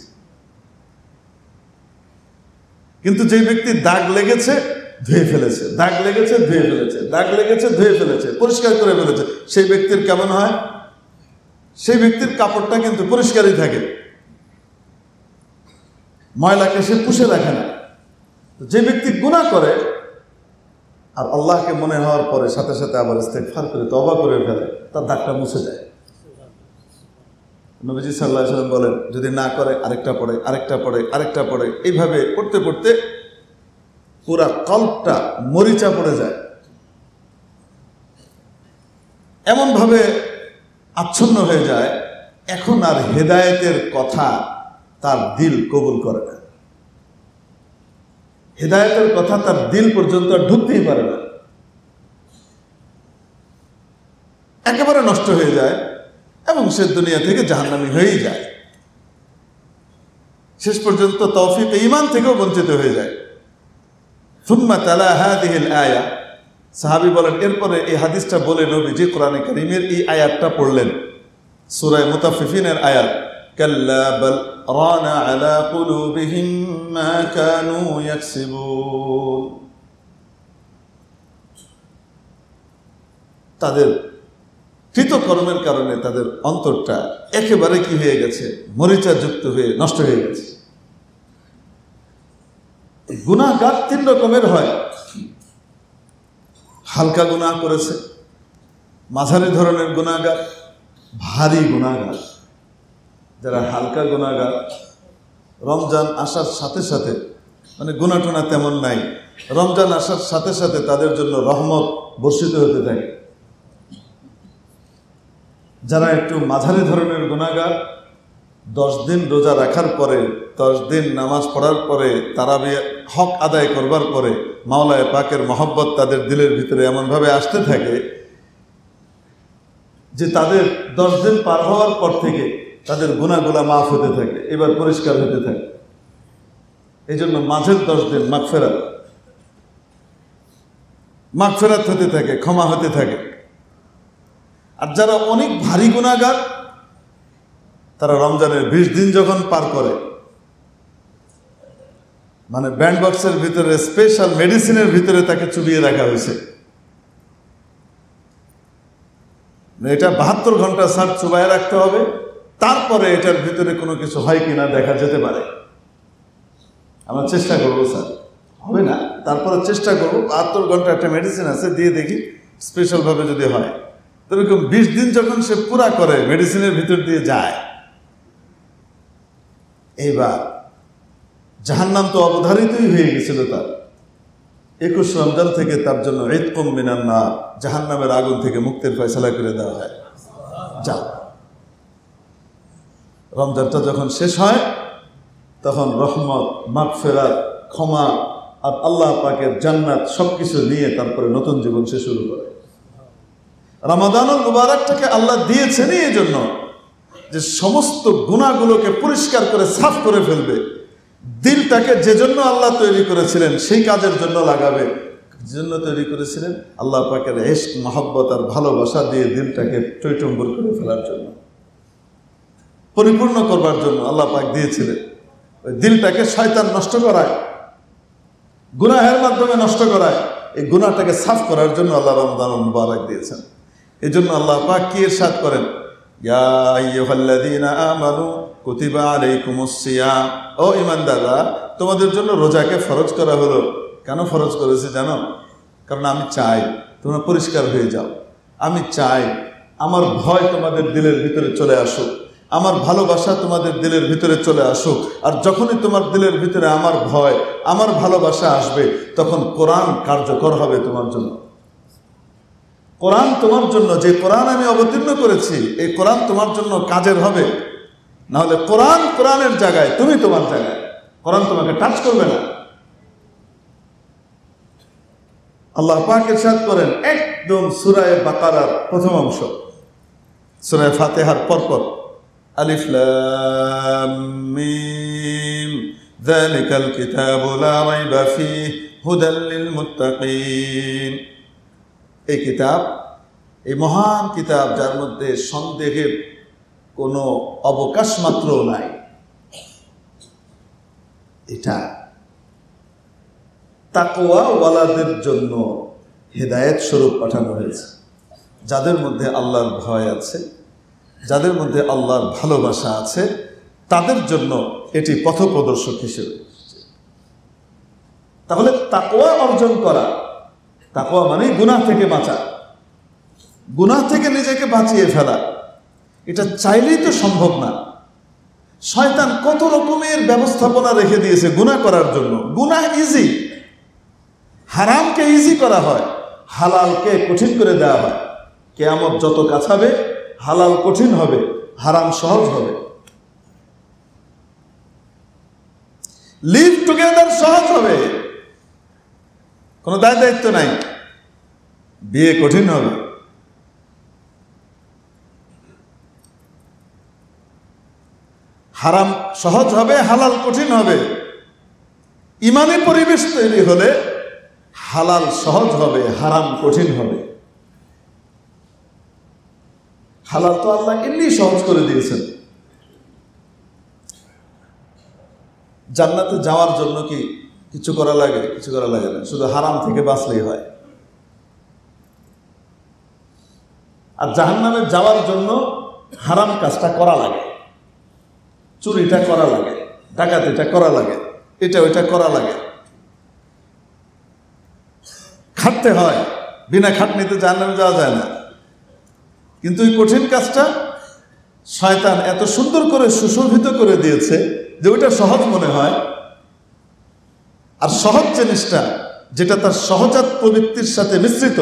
কিন্তু যে ব্যক্তি দাগ লেগেছে ধুয়ে ফেলেছে, দাগ লেগেছে ধুয়ে ফেলেছে, দাগ লেগেছে ধুয়ে ফেলেছে, পরিষ্কার করে ফেলেছে, সেই ব্যক্তির কেমন হয়? সেই ব্যক্তির কাপড়টা কিন্তু পরিষ্কারই থাকে, ময়লাকে সে পুষে রাখে না। যে ব্যক্তি গুনাহ করে আর আল্লাহকে মনে হওয়ার পরে সাথে সাথে আবার ইস্তেগফার করে তওবা করে ফেলে, তার দাগটা মুছে যায়। নবীজি সাল্লাল্লাহু আলাইহি ওয়াসাল্লাম বলেন, যদি না করে আরেকটা পড়ে, আরেকটা পড়ে, আরেকটা পড়ে, এইভাবে পড়তে পড়তে পুরা কল্পটা মরিচা পড়ে যায়, এমন ভাবে আচ্ছন্ন হয়ে যায়, এখন আর হেদায়েতের কথা তার দিল কবুল করে না, হেদায়েতের কথা তার দিল পর্যন্ত ঢুকতেই পারে না, একেবারে নষ্ট হয়ে যায় এবং সে দুনিয়া থেকে জাহান্নামী হয়েই যায়, শেষ পর্যন্ত তৌফিক ঈমান থেকেও বঞ্চিত হয়ে যায়। সুম্মা তালা হাযিহিল আয়া, সাহাবী বলেন এরপরে এই হাদিসটা বলে নবীজি কোরআনে কারীমের এই আয়াতটা পড়লেন, সূরা মুতাফফিফিনের আয়াত, কাল্লা বাল রানা আলা কুলুবিহিম মা কানু ইয়াকসিবুন। তাদের কৃতকর্মের কারণে তাদের অন্তরটা একেবারে কি হয়ে গেছে? মরিচাযুক্ত হয়ে নষ্ট হয়ে গেছে। গুনাহগার তিন রকমের হয়, হালকা গুনাহ করেছে, মাঝারি ধরনের গুনাহগার, ভারী গুনাহগার। যারা হালকা গুনাহগার, রমজান আসার সাথে সাথে, মানে গুনাহ টুনা তেমন নাই, রমজান আসার সাথে সাথে তাদের জন্য রহমত বর্ষিত হতে থাকে। যারা একটু মাঝারি ধরনের গুনাহগার, 10 দিন রোজা রাখার পরে, 10 দিন নামাজ পড়ার পরে, তারাবির হক আদায় করবার পরে মাওলায়ে পাকের মহব্বত তাদের দিলের ভিতরে এমনভাবে আসতে থাকে যে তাদের 10 দিন পার হওয়ার পর থেকে তাদের গুনাহগুলা মাফ হতে থাকে, এবার পরিষ্কার হতে থাকে। এই জন্য মাঝের 10 দিন মাগফিরাত হতে থাকে, ক্ষমা হতে থাকে। আর যারা অনেক ভারী গুনাহগার, তারা রমজানের 20 দিন যখন পার করে, মানে ব্যান্ড বক্সের ভিতরে স্পেশাল মেডিসিনের ভিতরে তাকে চুবিয়ে রাখা হয়েছে, এটা 72 ঘন্টা স্যার চুবাইয়ে রাখতে হবে, তারপরে এটার ভিতরে কোনো কিছু হয় কিনা দেখা যেতে পারে। আমরা চেষ্টা করবো স্যার, হবে না, তারপরে চেষ্টা করবো, 72 ঘন্টা একটা মেডিসিন আছে, দিয়ে দেখি স্পেশালভাবে যদি হয়। তো এরকম 20 দিন যখন সে পুরা করে, মেডিসিনের ভিতর দিয়ে যায়, এইবার জাহান্নাম তো অবধারিতই হয়ে গেছিল তার। 21 রমজান থেকে তার জন্য ইতকুম মিনান নার, জাহান্নামের আগুন থেকে মুক্তির ফয়সালা করে দেওয়া হয়। যাও, রমজানটা যখন শেষ হয় তখন রহমত, মাগফিরাত, ক্ষমা আর আল্লাহ পাকের জান্নাত সবকিছু নিয়ে তারপরে নতুন জীবন সে শুরু করে। রমাদানুল মুবারকটাকে আল্লাহ দিয়েছেন এই জন্য যে সমস্ত গুনাহগুলোকে পরিষ্কার করে সাফ করে ফেলবে। দিলটাকে যে জন্য আল্লাহ তৈরি করেছিলেন সেই কাজের জন্য লাগাবে, যে জন্য তৈরি করেছিলেন আল্লাহ পাকের ইশক, মহব্বত আর ভালোবাসা দিয়ে দিলটাকে টইটম্বুর করে ফেলার জন্য, পরিপূর্ণ করবার জন্য আল্লাহ পাক দিয়েছিলেন। ওই দিলটাকে শয়তান নষ্ট করায়, গুনাহের মাধ্যমে নষ্ট করায়, এই গুনাহটাকে সাফ করার জন্য আল্লাহ রমজানুল মুবারক দিয়েছেন। এই জন্য আল্লাহ পাক কি ইরশাদ করেন, ইয়া আইয়ুহাল্লাযীনা আমানু কুতিবা আলাইকুমুস সিয়াম, ও ঈমানদাররা তোমাদের জন্য রোজাকে ফরজ করা হলো। কেন ফরজ করেছে জানো? কারণ আমি চাই তোমরা পরিষ্কার হয়ে যাও, আমি চাই আমার ভয় তোমাদের দিলের ভিতরে চলে আসুক, আমার ভালোবাসা তোমাদের দিলের ভিতরে চলে আসুক। আর যখনই তোমার দিলের ভিতরে আমার ভয়, আমার ভালোবাসা আসবে, তখন কোরআন কার্যকর হবে তোমার জন্য। কোরআন তোমার জন্য, যে কোরআন আমি অবতীর্ণ করেছি, এই কোরআন তোমার জন্য কাজের হবে। না হলে কোরআন কোরআনের জায়গায়, তুমি তোমার জায়গায়, কোরআন তোমাকে টাচ করবে না। আল্লাহ পাক ইরশাদ করেন একদম সূরা বাকারার প্রথম অংশ, সূরা ফাতিহার পরপর, আলিফ লাম মিম যালিকাল কিতাবু লা রাইবা ফীহি হুদাল লিল মুত্তাকিন। এই কিতাব, এই মহান কিতাব যার মধ্যে সন্দেহের কোনো অবকাশ মাত্র নাই, এটা তাকওয়াওয়ালাদের জন্য হেদায়েত স্বরূপ পাঠানো হয়েছে। যাদের মধ্যে আল্লাহর ভয় আছে, যাদের মধ্যে আল্লাহর ভালোবাসা আছে, তাদের জন্য এটি পথপ্রদর্শক হিসেবে। তাহলে তাকওয়া অর্জন করা, তাকওয়া মানে গুনাহ থেকে বাঁচা, গুনাহ থেকে নিজেকে বাঁচিয়ে ফেলা, এটা চাইলেই তো সম্ভব না। শয়তান কত রকমের ব্যবস্থাপনা রেখে দিয়েছে গুনাহ করার জন্য। গুনাহ ইজি, হারামকে ইজি করা হয়, হালালকে কঠিন করে দেওয়া হয়। কিয়ামত যত কাছাবে হালাল কঠিন হবে, হারাম সহজ হবে। লিভ টুগেদার সহজ হবে, কোনো দায় দায়িত্ব নাই। বিয়ে কঠিন হবে, হারাম সহজ হবে, হালাল কঠিন হবে। ইমানি পরিবেশ তৈরি হলে হালাল সহজ হবে, হারাম কঠিন হবে। হালাল তো আল্লাহ এমনি সহজ করে দিয়েছেন। জান্নাতে যাওয়ার জন্য কি কিছু করা লাগে? কিছু করা লাগে না, শুধু হারাম থেকে বাঁচলেই হয়। আর জাহান্নামে যাওয়ার জন্য হারাম কাজটা করা লাগে, চুরিটা করা লাগে, ডাকাতিটা করা লাগে, এটা ওইটা করা লাগে, খাটতে হয়। বিনা খাটনিতে জাহান্নামে যাওয়া যায় না। কিন্তু এই কঠিন কাজটা শয়তান এত সুন্দর করে সুশোভিত করে দিয়েছে যে ওইটা সহজ মনে হয়। আর সহজ জিনিসটা, যেটা তার সহজাত প্রবৃত্তির সাথে মিশ্রিত,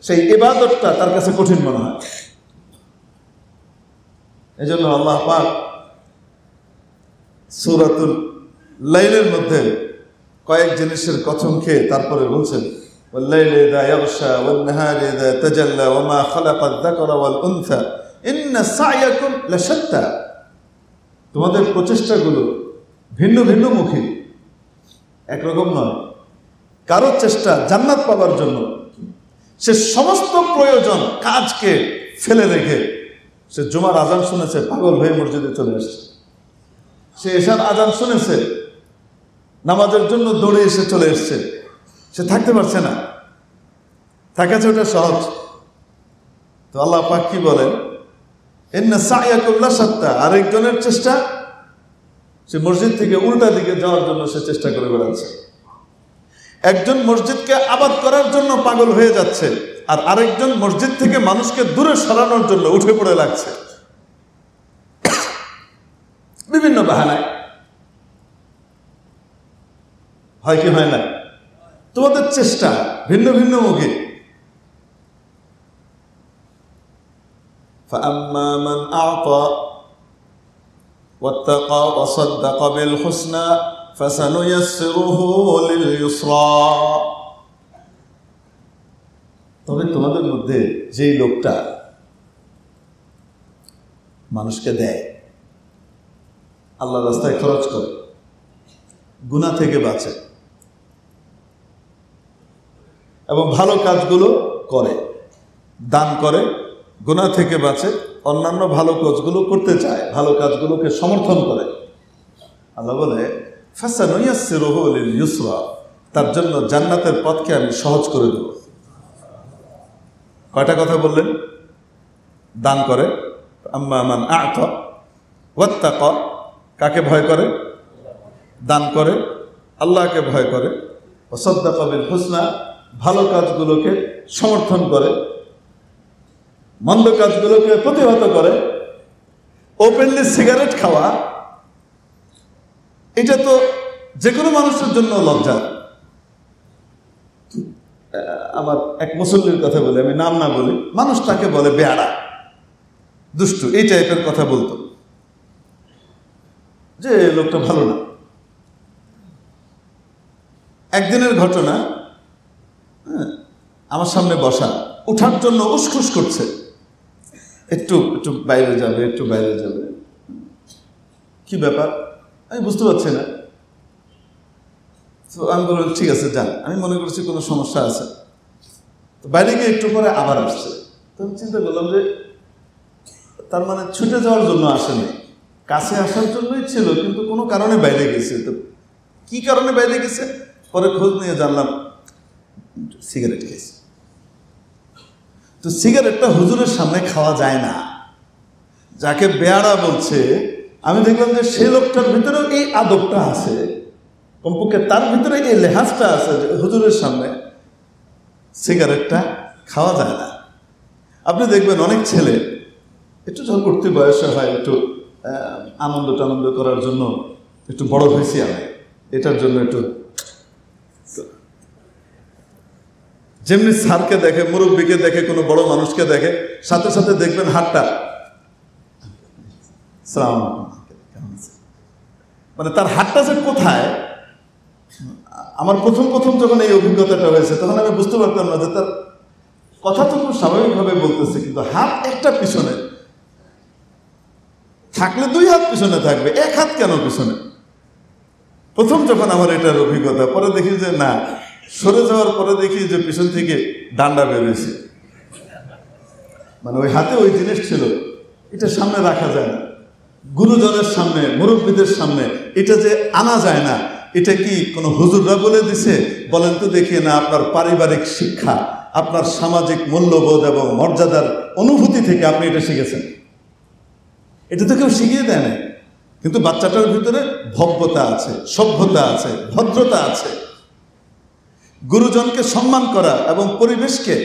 সেই ইবাদতটা তার কাছে কঠিন মনে হয়। এই জন্য আল্লাহ পাক সূরাতুল লাইলের মধ্যে কয়েক জিনিসের কসম খেয়ে তারপরে বলছেন, والليل إذا يغشى والنهار إذا تجلى وما خلق الذكر والأنثى إن سعيكم لشتى। তোমাদের প্রচেষ্টাগুলো ভিন্ন ভিন্ন মুখী, একরকম নয়। কারো চেষ্টা জান্নাত পাওয়ার জন্য সে সমস্ত প্রয়োজন কাজকে ফেলে রেখে সে জুমার আজান শুনেছে, পাগল হয়ে মসজিদে চলে আসছে। সে এশার আজান শুনেছে, নামাজের জন্য দৌড়ে এসে চলে এসছে। সে থাকতে পারছে না, তার কাছে ওটা সহজ। তো আল্লাহ পাক কি বলেন, ইন্না সা'য়াকুম লাশাত্তা। আরেকজনের চেষ্টা, সে মসজিদ থেকে উল্টা দিকে যাওয়ার জন্য সে চেষ্টা করে বেড়াচ্ছে। একজন মসজিদকে আবাদ করার জন্য পাগল হয়ে যাচ্ছে, আর আরেকজন মসজিদ থেকে মানুষকে দূরে সরানোর জন্য উঠে পড়ে লাগছে বিভিন্ন বাহানায়। হয় কি হয় না? তোমাদের চেষ্টা ভিন্ন ভিন্ন মুখী। فأما من أعطى واتقى وصدق بالحسنى فسنيسره لليسرى। তবে তোমাদের মধ্যে যেই লোকটা মানুষকে দেয়, আল্লাহর রাস্তায় খরচ করে, গুনাহ থেকে বাঁচে এবং ভালো কাজগুলো করে, দান করে, গুনাহ থেকে বাঁচে, অন্যান্য ভালো কাজগুলো করতে চায়, ভালো কাজগুলোকে সমর্থন করে, আল্লাহ বলে ফাসানুয়াসসিরুহু লিল ইউসরা, তার জন্য জান্নাতের পথকে আমি সহজ করে দেব। কয়টা কথা বললেন? দান করে, আম্মা মান আ'তা ওয়াত্তাকা, কাকে ভয় করে? দান করে, আল্লাহকে ভয় করে, ওয়াসাদ্দাকা বিল হুসনা, ভালো কাজগুলোকে সমর্থন করে, মন্দ কাজগুলোকে প্রতিহত করে। ওপেনলি সিগারেট খাওয়া, এটা তো যে কোনো মানুষের জন্য লজ্জা। আমার এক মুসল্লির কথা বলে, আমি নাম না বলি, মানুষটাকে বলে বেয়াড়া, দুষ্টু, এই টাইপের কথা বলতো, যে লোকটা ভালো না। একদিনের ঘটনা, আমার সামনে বসা, উঠার জন্য উসখুস করছে, একটু একটু বাইরে যাবে, একটু বাইরে যাবে। কি ব্যাপার আমি বুঝতে পারছি না। তো আমি বললাম ঠিক আছে যান, আমি মনে করছি কোনো সমস্যা আছে। তো বাইরে গিয়ে একটু পরে আবার আসছে। তো আমি চিন্তা করলাম যে তার মানে ছুটে যাওয়ার জন্য আসেনি, কাছে আসার জন্যই ছিল, কিন্তু কোনো কারণে বাইরে গেছে। তো কি কারণে বাইরে গেছে পরে খোঁজ নিয়ে জানলাম সিগারেট খেয়েছে। তো সিগারেটটা হুজুরের সামনে খাওয়া যায় না। যাকে বেয়ারা বলছে আমি দেখলাম যে সে লোকটার ভিতরেও এই আদবটা আছে, কমপক্ষে তার ভিতরে এই লেহাজটা আছে যে হুজুরের সামনে সিগারেটটা খাওয়া যায় না। আপনি দেখবেন অনেক ছেলে একটু যখন উঠতে বয়স হয় একটু আনন্দ টানন্দ করার জন্য একটু বড় হয়েছি আমি, এটার জন্য একটু যেমনি স্যারকে দেখে, মুরব্বীকে দেখে, কোনো বড় মানুষকে দেখে, সাথে সাথে দেখবেন হাতটা সালাম, মানে তার হাতটা যে কোথায়। আমার প্রথম যখন এই অভিজ্ঞতাটা হয়েছে তখন আমি বুঝতে পারতাম না যে তার কথা তো খুব স্বাভাবিকভাবে বলতেছে, কিন্তু হাত একটা পিছনে থাকলে 2 হাত পিছনে থাকবে, 1 হাত কেন পিছনে? প্রথম যখন আমার এটার অভিজ্ঞতা, পরে দেখি যে না, সরে যাওয়ার পরে দেখি যে পিছন থেকে ডান্ডা বেরোয়েছে। মানে ওই হাতে ওই জিনিস ছিল, এটা সামনে রাখা যায় না, গুরুজনের সামনে, মুরব্বীদের সামনে এটা যে আনা যায় না। এটা কি কোনো হুজুররা বলে দিছে? বলেন তো দেখি না, আপনার পারিবারিক শিক্ষা, আপনার সামাজিক মূল্যবোধ এবং মর্যাদার অনুভূতি থেকে আপনি এটা শিখেছেন। এটা তো কেউ শিখিয়ে দেয় না, কিন্তু বাচ্চাটার ভিতরে ভব্যতা আছে, সভ্যতা আছে, ভদ্রতা আছে। গুরুজনকে সম্মান করা এবং পরিবেশকে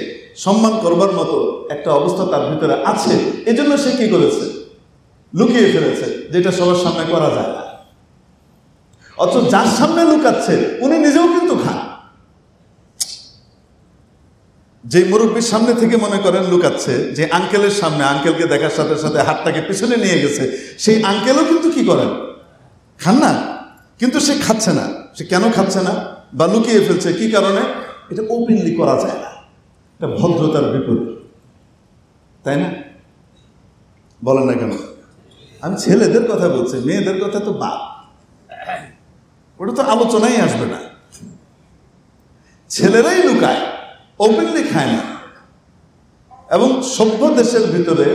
সম্মান করবার মতো একটা অবস্থা তার ভিতরে আছে। এজন্য সে কি করেছে? লুকিয়ে ফেলেছে, যেটা সবার সামনে করা যায় না। অথচ যার সামনে লুকাচ্ছে উনি নিজেও কিন্তু খান। যে মুরব্বীর সামনে থেকে মনে করেন লুকাচ্ছে, যে আঙ্কেলের সামনে, আঙ্কেলকে দেখার সাথে সাথে হাতটাকে পিছনে নিয়ে গেছে, সেই আঙ্কেলও কিন্তু কি করেন? খান না। কিন্তু সে খাচ্ছে না। সে কেন খাচ্ছে না বা লুকিয়ে ফেলছে? কি কারণে? এটা ওপেনলি করা যায় না, এটা ভদ্রতার বিপরীত, তাই না? বলেন না কেন? আমি ছেলেদের কথা বলছি, মেয়েদের কথা তো বাদ, ওটা তো আলোচনাই আসবে না। ছেলেরাই লুকায়, ওপেনলি খায় না। এবং সভ্য দেশের ভিতরে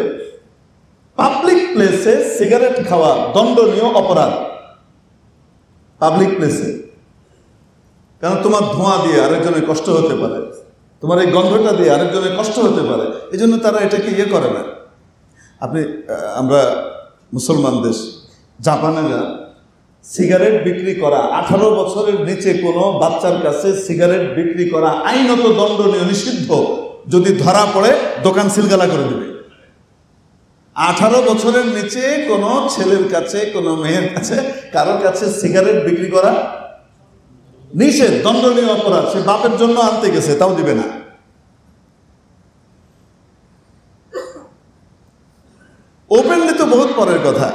পাবলিক প্লেসে সিগারেট খাওয়া দণ্ডনীয় অপরাধ। পাবলিক প্লেসে, কারণ তোমার ধোঁয়া দিয়ে আরেকজনের কষ্ট হতে পারে, তোমার এই গন্ধটা দিয়ে আরেকজনের কষ্ট হতে পারে, এই জন্য তারা এটাকে ইয়ে করে না। আপনি আমরা মুসলমান দেশ, জাপানেরা সিগারেট বিক্রি করা, 18 বছরের নিচে কোনো বাচ্চার কাছে সিগারেট বিক্রি করা আইনত দণ্ডনীয়, নিষিদ্ধ। যদি ধরা পড়ে দোকান সিলগালা করে দেবে। 18 বছরের নিচে কোনো ছেলের কাছে, কোনো মেয়ের কাছে, কারোর কাছে সিগারেট বিক্রি করা নিষেধ, দণ্ডনীয় অপরাধ। সে বাপের জন্য আনতে গেছে, তাও দিবে না। ওপেনলি তো বহুত পরের কথা।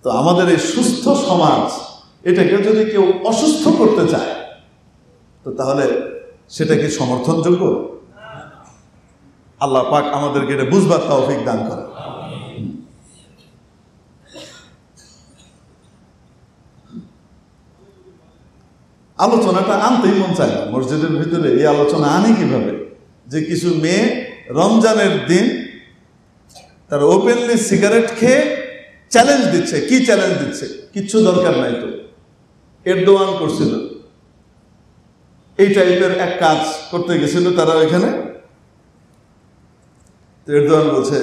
তো আমাদের এই সুস্থ সমাজ, এটাকে যদি কেউ অসুস্থ করতে চায় তো তাহলে সেটা কি সমর্থনযোগ্য? আল্লাহ পাক আমাদেরকে এটা বুঝবার তৌফিক দান করে। আলোচনাটা আনতেই মন চায় না মসজিদের ভিতরে। এই আলোচনা আনি কিভাবে? যে কিছু মেয়ে রমজানের দিন তার ওপেনলি সিগারেট খেয়ে চ্যালেঞ্জ দিচ্ছে। কি চ্যালেঞ্জ দিচ্ছে? কিচ্ছু দরকার নাই তো। এরদোয়ান করছিল, এই টাইপের এক কাজ করতে গেছিল তারা ওইখানে। এরদোয়ান বলছে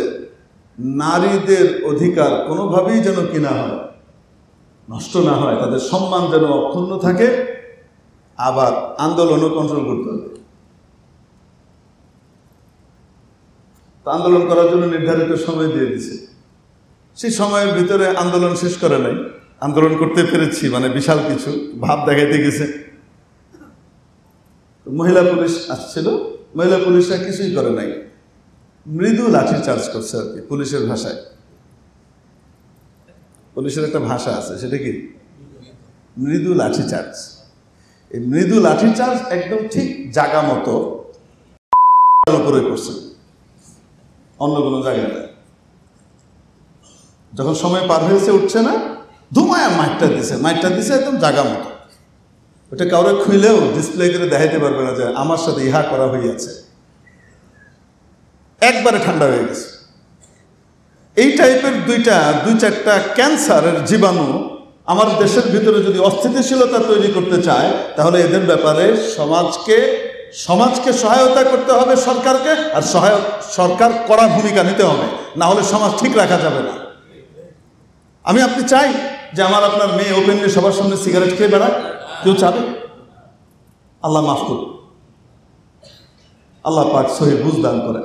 নারীদের অধিকার কোনোভাবেই যেন কি না হয়, নষ্ট না হয়, তাদের সম্মান যেন অক্ষুণ্ণ থাকে, আবার আন্দোলনও কন্ট্রোল করতে হবে। আন্দোলন করার জন্য নির্ধারিত সময় দিয়ে দিছে। সেই সময়ের ভিতরে আন্দোলন শেষ করে নাই, আন্দোলন করতে পেরেছি মানে বিশাল কিছু ভাব দেখাইতে গেছে। মহিলা পুলিশ আসছিল, মহিলা পুলিশরা কিছুই করে নাই, মৃদু লাঠি চার্জ করছে আর কি। পুলিশের ভাষায়, পুলিশের একটা ভাষা আছে, সেটা কি মৃদু লাঠি চার্জ। এই মৃদু লাঠি চার্জ একদম ঠিক জায়গা মতো উপরে করছে, অন্য কোনো জায়গায় না। যখন সময় পার হয়েছে উঠছে না, ধুমায়া মাইটটা দিছে একদম জায়গা মতো। ওটা কাউরে খুইলেও ডিসপ্লে করে দেখাইতে পারবে না যে আমার সাথে ইহা করা হইয়াছে। একবারে ঠান্ডা হয়ে গেছে। এই টাইপের দুই চারটা ক্যান্সারের জীবাণু আমার দেশের ভিতরে যদি অস্থিতিশীলতা তৈরি করতে চায়, তাহলে এদের ব্যাপারে সমাজকে সহায়তা করতে হবে সরকারকে, আর সরকার কড়া ভূমিকা নিতে হবে, না হলে সমাজ ঠিক রাখা যাবে না। আপনি চাই যে আপনার মেয়ে ওপেনলি সবার সামনে সিগারেট খেয়ে বেড়ায়? কেউ চাবে? আল্লাহ মাফ করুন, আল্লাহ পাক সহি বুঝ দান করেন।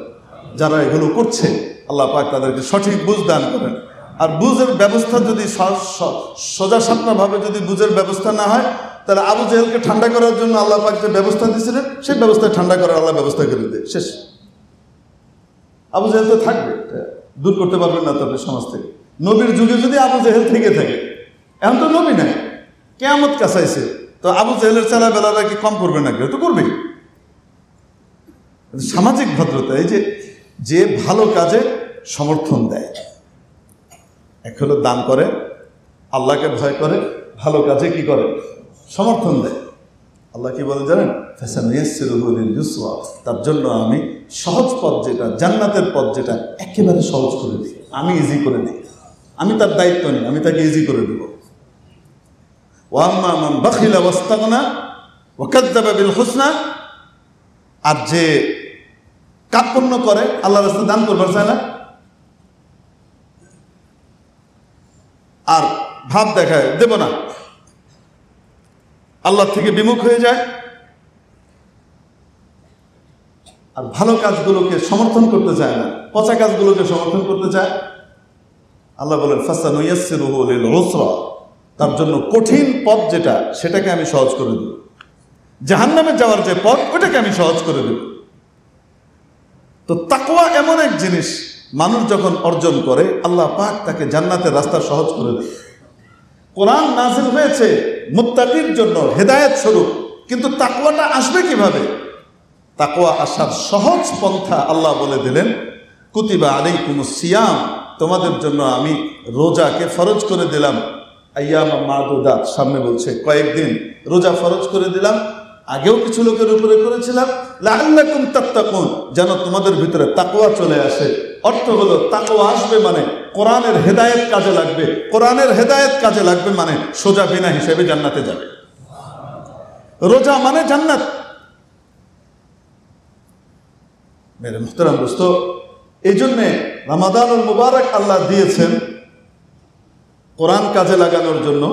যারা এগুলো করছে আল্লাহ পাক তাদেরকে সঠিক বুঝ দান করেন। আর বুঝের ব্যবস্থা যদি সোজা সাপটাভাবে যদি বুঝের ব্যবস্থা না হয়, তাহলে আবু জেহেলকে ঠান্ডা করার জন্য আল্লাহ পাক যে ব্যবস্থা দিয়েছিলেন, সেই ব্যবস্থায় ঠান্ডা করার আল্লাহ ব্যবস্থা করে দেয়, শেষ। আবু জেহেল তো থাকবে, দূর করতে পারবেন না তো আপনি সমাজ থেকে। নবীর যুগে যদি আবু জেহেল থেকে থাকে, এখন তো নবী নাই, কিয়ামত কাছাইছে, তো আবু জেহেলের চালা বেলারা কি কম করবে না? কেউ তো করবেই। সামাজিক ভদ্রতা, এই যে ভালো কাজে সমর্থন দেয়, এক হলো দান করে, আল্লাহকে ভয় করে, ভালো কাজে কি করে? সমর্থন দেয়। আল্লাহ কি বলে জানেন? তার জন্য আমি সহজ পথ যেটা, জান্নাতের পথ যেটা, একেবারে সহজ করে দিই, আমি ইজি করে দিই। আমি তার দায়িত্ব নিই, আমি তাকে ইজি করে দেব। ওয়াম্মা মান বাখিলা ওয়াস্তাগনা ওয়া কাযযাবা বিল হুসনা, আর যে কার্পণ্য করে, আল্লাহর রাস্তায় দান করবার চায় না, আর ভাব দেখায় দেব না, আল্লাহ থেকে বিমুখ হয়ে যায়, আর ভালো কাজগুলোকে সমর্থন করতে চায় না, পচা কাজগুলোকে সমর্থন করতে চায়, আল্লাহ বলেন ফাসানুয়াসসিরুহু লিল উসরা, তার জন্য কঠিন পথ যেটা, সেটাকে আমি সহজ করে দেব। জাহান্নামে যাওয়ার যে পথ, ওটাকে আমি সহজ করে দেব। তো তাকওয়া এমন এক জিনিস, মানুষ যখন অর্জন করে, আল্লাহ পাক তাকে জান্নাতের রাস্তা সহজ করে দেয়। কোরআন নাযিল হয়েছে মুত্তাকির জন্য, হেদায়েত স্বরূপ, কিন্তু তাকওয়াটা আসবে কিভাবে? তাকওয়া আসার সহজ পন্থা আল্লাহ বলে দিলেন, কুতিবা আলাইকুমুস সিয়াম, তোমাদের জন্য আমি রোজাকে ফরজ করে দিলাম। আইয়ামা মাদুদাত, সামনে বলছে কয়েকদিন রোজা ফরজ করে দিলাম, আগেও কিছু লোকের উপরে করেছিলাম, লাআল্লাকুম তাত্তাকুন, যেন তোমাদের ভিতরে তাকওয়া চলে আসে। অর্থ হলো তাকওয়া আসবে মানে কোরআনের হেদায়েত কাজে লাগবে, কোরআনের হেদায়েত কাজে লাগবে মানে সোজা বিনা হিসেবে জান্নাতে যাবে। রোজা মানে জান্নাত। মেরে মুহতারাম দোস্ত, এই জন্যে রমাদানুল মুবারক আল্লাহ দিয়েছেন কোরআন কাজে লাগানোর জন্য।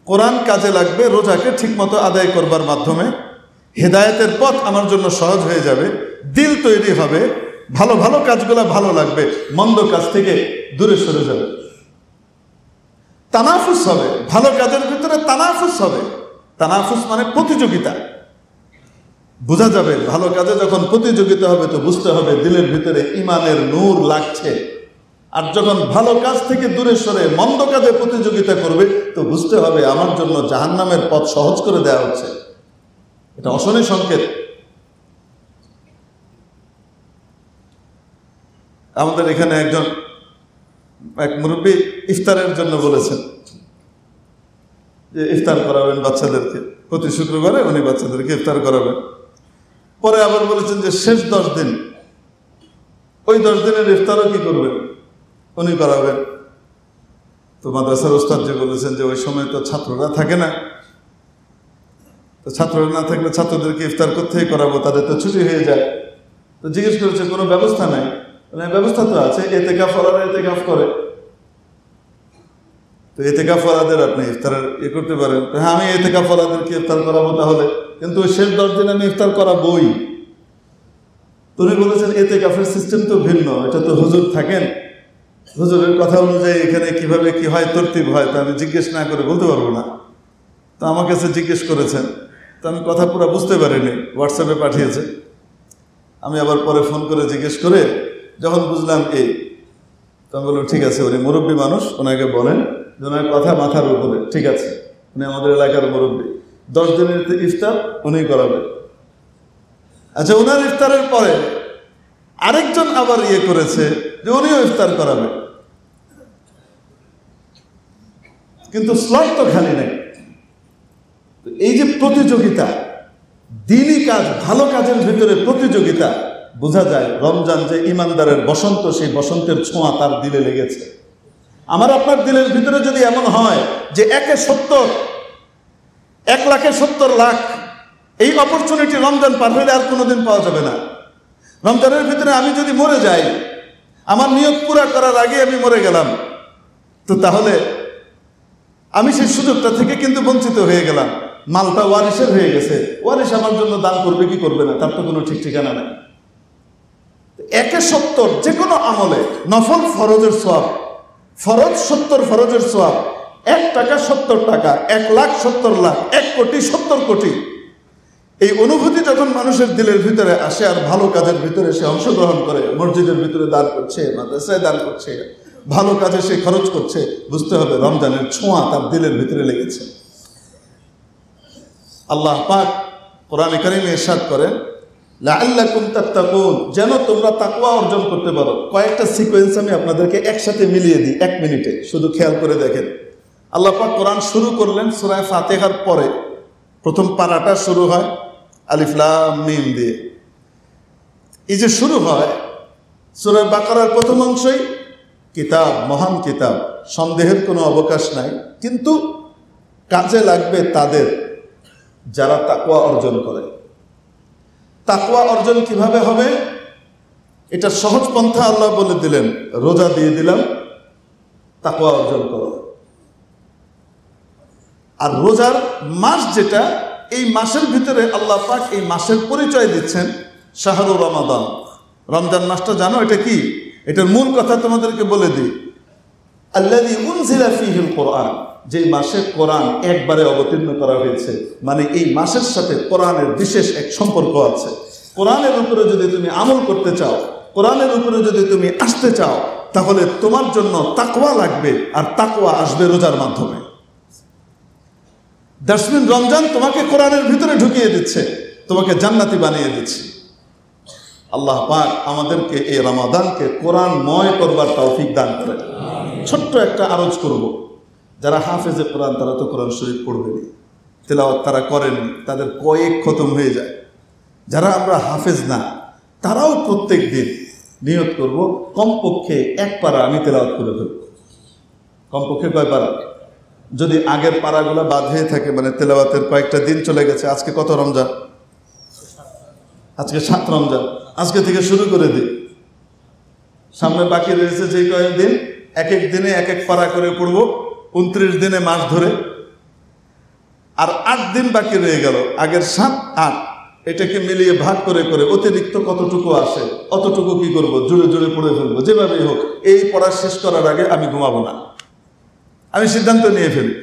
কোরআন কাজে লাগবে রোজাকে ঠিকমতো আদায় করবার মাধ্যমে, হেদায়েতের পথ আমার জন্য সহজ হয়ে যাবে, দিল তৈরি হবে, ভালো ভালো কাজগুলো ভালো লাগবে, মন্দ কাজ থেকে দূরে সরে যাবে, তানাফুস হবে, ভালো কাজের ভিতরে তানাফুস হবে। তানাফুস মানে প্রতিযোগিতা। বোঝা যাবে ভালো কাজে যখন প্রতিযোগিতা হবে, তো বুঝতে হবে দিলের ভিতরে ইমানের নূর লাগছে। আর যখন ভালো কাজ থেকে দূরে সরে মন্দ কাজে প্রতিযোগিতা করবে, তো বুঝতে হবে আমার জন্য জাহান্নামের পথ সহজ করে দেওয়া হচ্ছে। এটা অশনি সংকেত। আমাদের এখানে এক মুরব্বী ইফতারের জন্য বলেছেন যে ইফতার করাবেন বাচ্চাদেরকে, প্রতি শুক্রবারে উনি বাচ্চাদেরকে ইফতার করাবেন। পরে আবার বলেছেন যে শেষ 10 দিন, ওই 10 দিনের ইফতারও কি করবেন, উনি করাবেন। তো মাদ্রাসার ওস্তাদ যে বলেছেন যে ওই সময় তো ছাত্ররা থাকে না, তো ছাত্ররা না থাকলে ছাত্রদেরকে ইফতার করতেই করাবো, তাদের তো ছুটি হয়ে যায়। তো জিজ্ঞেস করেছে কোনো ব্যবস্থা নাই? ব্যবস্থা তো আছে, এতেকাফ ওয়ালারা এতেকাফ করে, তো এতেকাফ ওয়ালাদের আপনি ইফতারের করতে পারেন। হ্যাঁ, আমি এতেকাফ ওয়ালাদেরকে ইফতার করাবো তাহলে, কিন্তু ওই শেষ 10 দিন আমি ইফতার করাবোই। তুমি বলেছেন এতেকাফের সিস্টেম তো ভিন্ন, এটা তো হুজুর থাকেন, হুজুরের কথা অনুযায়ী এখানে কিভাবে কি হয়, তরতিব হয়, তা আমি জিজ্ঞেস না করে বলতে পারবো না। তো আমার কাছে জিজ্ঞেস করেছেন, তো আমি কথা পুরো বুঝতে পারিনি, হোয়াটসঅ্যাপে পাঠিয়েছে। আমি আবার পরে ফোন করে জিজ্ঞেস করে যখন বুঝলাম এই, তখন বললাম ঠিক আছে, উনি মুরব্বী মানুষ, ওনাকে বলেন যে ওনার কথা মাথার উপরে, ঠিক আছে, উনি আমাদের এলাকার মুরব্বী, 10 দিনের ইফতার উনি করাবেন। আচ্ছা, ওনার ইফতারের পরে আরেকজন আবার করেছে যে উনিও ইফতার করাবে, কিন্তু স্লট তো খালি নেই। এই যে প্রতিযোগিতা, দিনই কাজ, ভালো কাজের ভিতরে প্রতিযোগিতা, বোঝা যায় রমজান যে ইমানদারের বসন্ত, সেই বসন্তের ছোঁয়া তার দিলে লেগেছে। আমার আপনার দিলের ভিতরে যদি এমন হয় যে 1,70,000,000 এই অপরচুনিটি রমজান পার হইলে আর কোনোদিন পাওয়া যাবে না। রমজানের ভিতরে আমি যদি মরে যাই, আমার নিয়ত পুরা করার আগে আমি মরে গেলাম, তো তাহলে আমি সেই সুযোগটা থেকে কিন্তু বঞ্চিত হয়ে গেলাম। মালটা ওয়ারিসের হয়ে গেছে, ওয়ারিস আমার জন্য দান করবে কি করবে না তার তো কোনো ঠিক ঠিকানা নাই। 1,70 যে কোনো আমলে নফল ফরজের সওয়াব, ফরজ 70 ফরজের সওয়াব, 1 টাকা 70 টাকা, 1,70,00,000, 1,70,00,000,000। এই অনুভূতি যখন মানুষের দিলের ভিতরে আসে আর ভালো কাজের ভিতরে সে অংশগ্রহণ করে, মসজিদের ভিতরে দান করছে, মাদ্রাসায় দান করছে, ভালো কাজে সে খরচ করছে, বুঝতে হবে রমজানের ছোঁয়া তার দিলের ভিতরে লেগেছে। আল্লাহ পাক কোরআনে কারিমে ইরশাদ করেন, লাআল্লাকুম তাত্তাকুন, যেন তোমরা তাকওয়া অর্জন করতে পারো। কয়েকটা সিকোয়েন্স আমি আপনাদেরকে একসাথে মিলিয়ে দিই 1 মিনিটে, শুধু খেয়াল করে দেখেন। আল্লাহ পাক কোরআন শুরু করলেন সূরা ফাতিহার পরে, প্রথম পারাটা শুরু হয় আলিফ লাম মিম দিয়ে। এই যে শুরু হয় সূরা বাকারার প্রথম অংশই কিতাব, মহান কিতাব, সন্দেহের কোনো অবকাশ নাই, কিন্তু কাজে লাগবে তাদের যারা তাকওয়া অর্জন করে। তাকওয়া অর্জন কিভাবে হবে? এটা সহজ পন্থা আল্লাহ বলে দিলেন, রোজা দিয়ে দিলাম, তাকওয়া অর্জন করো। আর রোজার মাস যেটা, এই মাসের ভিতরে আল্লাহ পাক এই মাসের পরিচয় দিচ্ছেন, শাহরুর রমাদান। রমজান মাসটা জানো এটা কি? এটার মূল কথা তোমাদেরকে বলে দিই, আল্লাযী উনজিলা ফীহিল কোরআন, যে মাসে কোরআন একবারে অবতীর্ণ করা হয়েছে, মানে এই মাসের সাথে কোরআনের বিশেষ এক সম্পর্ক আছে। কোরআনের উপরে যদি তুমি আমল করতে চাও, কোরআনের উপরে যদি তুমি আসতে চাও, তাহলে তোমার জন্য তাকওয়া লাগবে, আর তাকওয়া আসবে রোজার মাধ্যমে। দ্যাটস রমজান তোমাকে কোরআনের ভিতরে ঢুকিয়ে দিচ্ছে, তোমাকে জান্নাতি বানিয়ে দিচ্ছে। আল্লাহ পাক আমাদেরকে এই রমাদানকে কোরআনময় করবার তৌফিক দান করেন। ছোট্ট একটা আরজ করব, যারা হাফেজে কোরআন তারা তো কোরআন শরীফ পড়বেনি, তেলাওয়াত তারা করেননি, তাদের কয়েক খতম হয়ে যায়। যারা আমরা হাফেজ না, তারাও প্রত্যেক দিন নিয়ত করব কমপক্ষে 1 পারা আমি তেলাওয়াত করে ফেলব। কমপক্ষে কয় পারা? যদি আগের পারাগুলো বাদ হয়ে থাকে, মানে তেলাওয়াতের কয়েকটা দিন চলে গেছে, আজকে কত রমজান? আজকে 7 রমজান। আজকে থেকে শুরু করে দিই, সামনে বাকি রয়েছে যে কয়েকদিন, এক এক দিনে 1 পারা করে পড়ব, 29 দিনে মাস ধরে। আর 8 দিন বাকি রয়ে গেল, আগের 7, 8, এটাকে মিলিয়ে ভাগ করে করে অতিরিক্ত কতটুকু আসে অতটুকু কি করব, জুড়ে জুড়ে পড়ে ফেলবো, যেভাবেই হোক। এই পড়া শেষ করার আগে আমি ঘুমাবো না, আমি সিদ্ধান্ত নিয়ে ফেলি।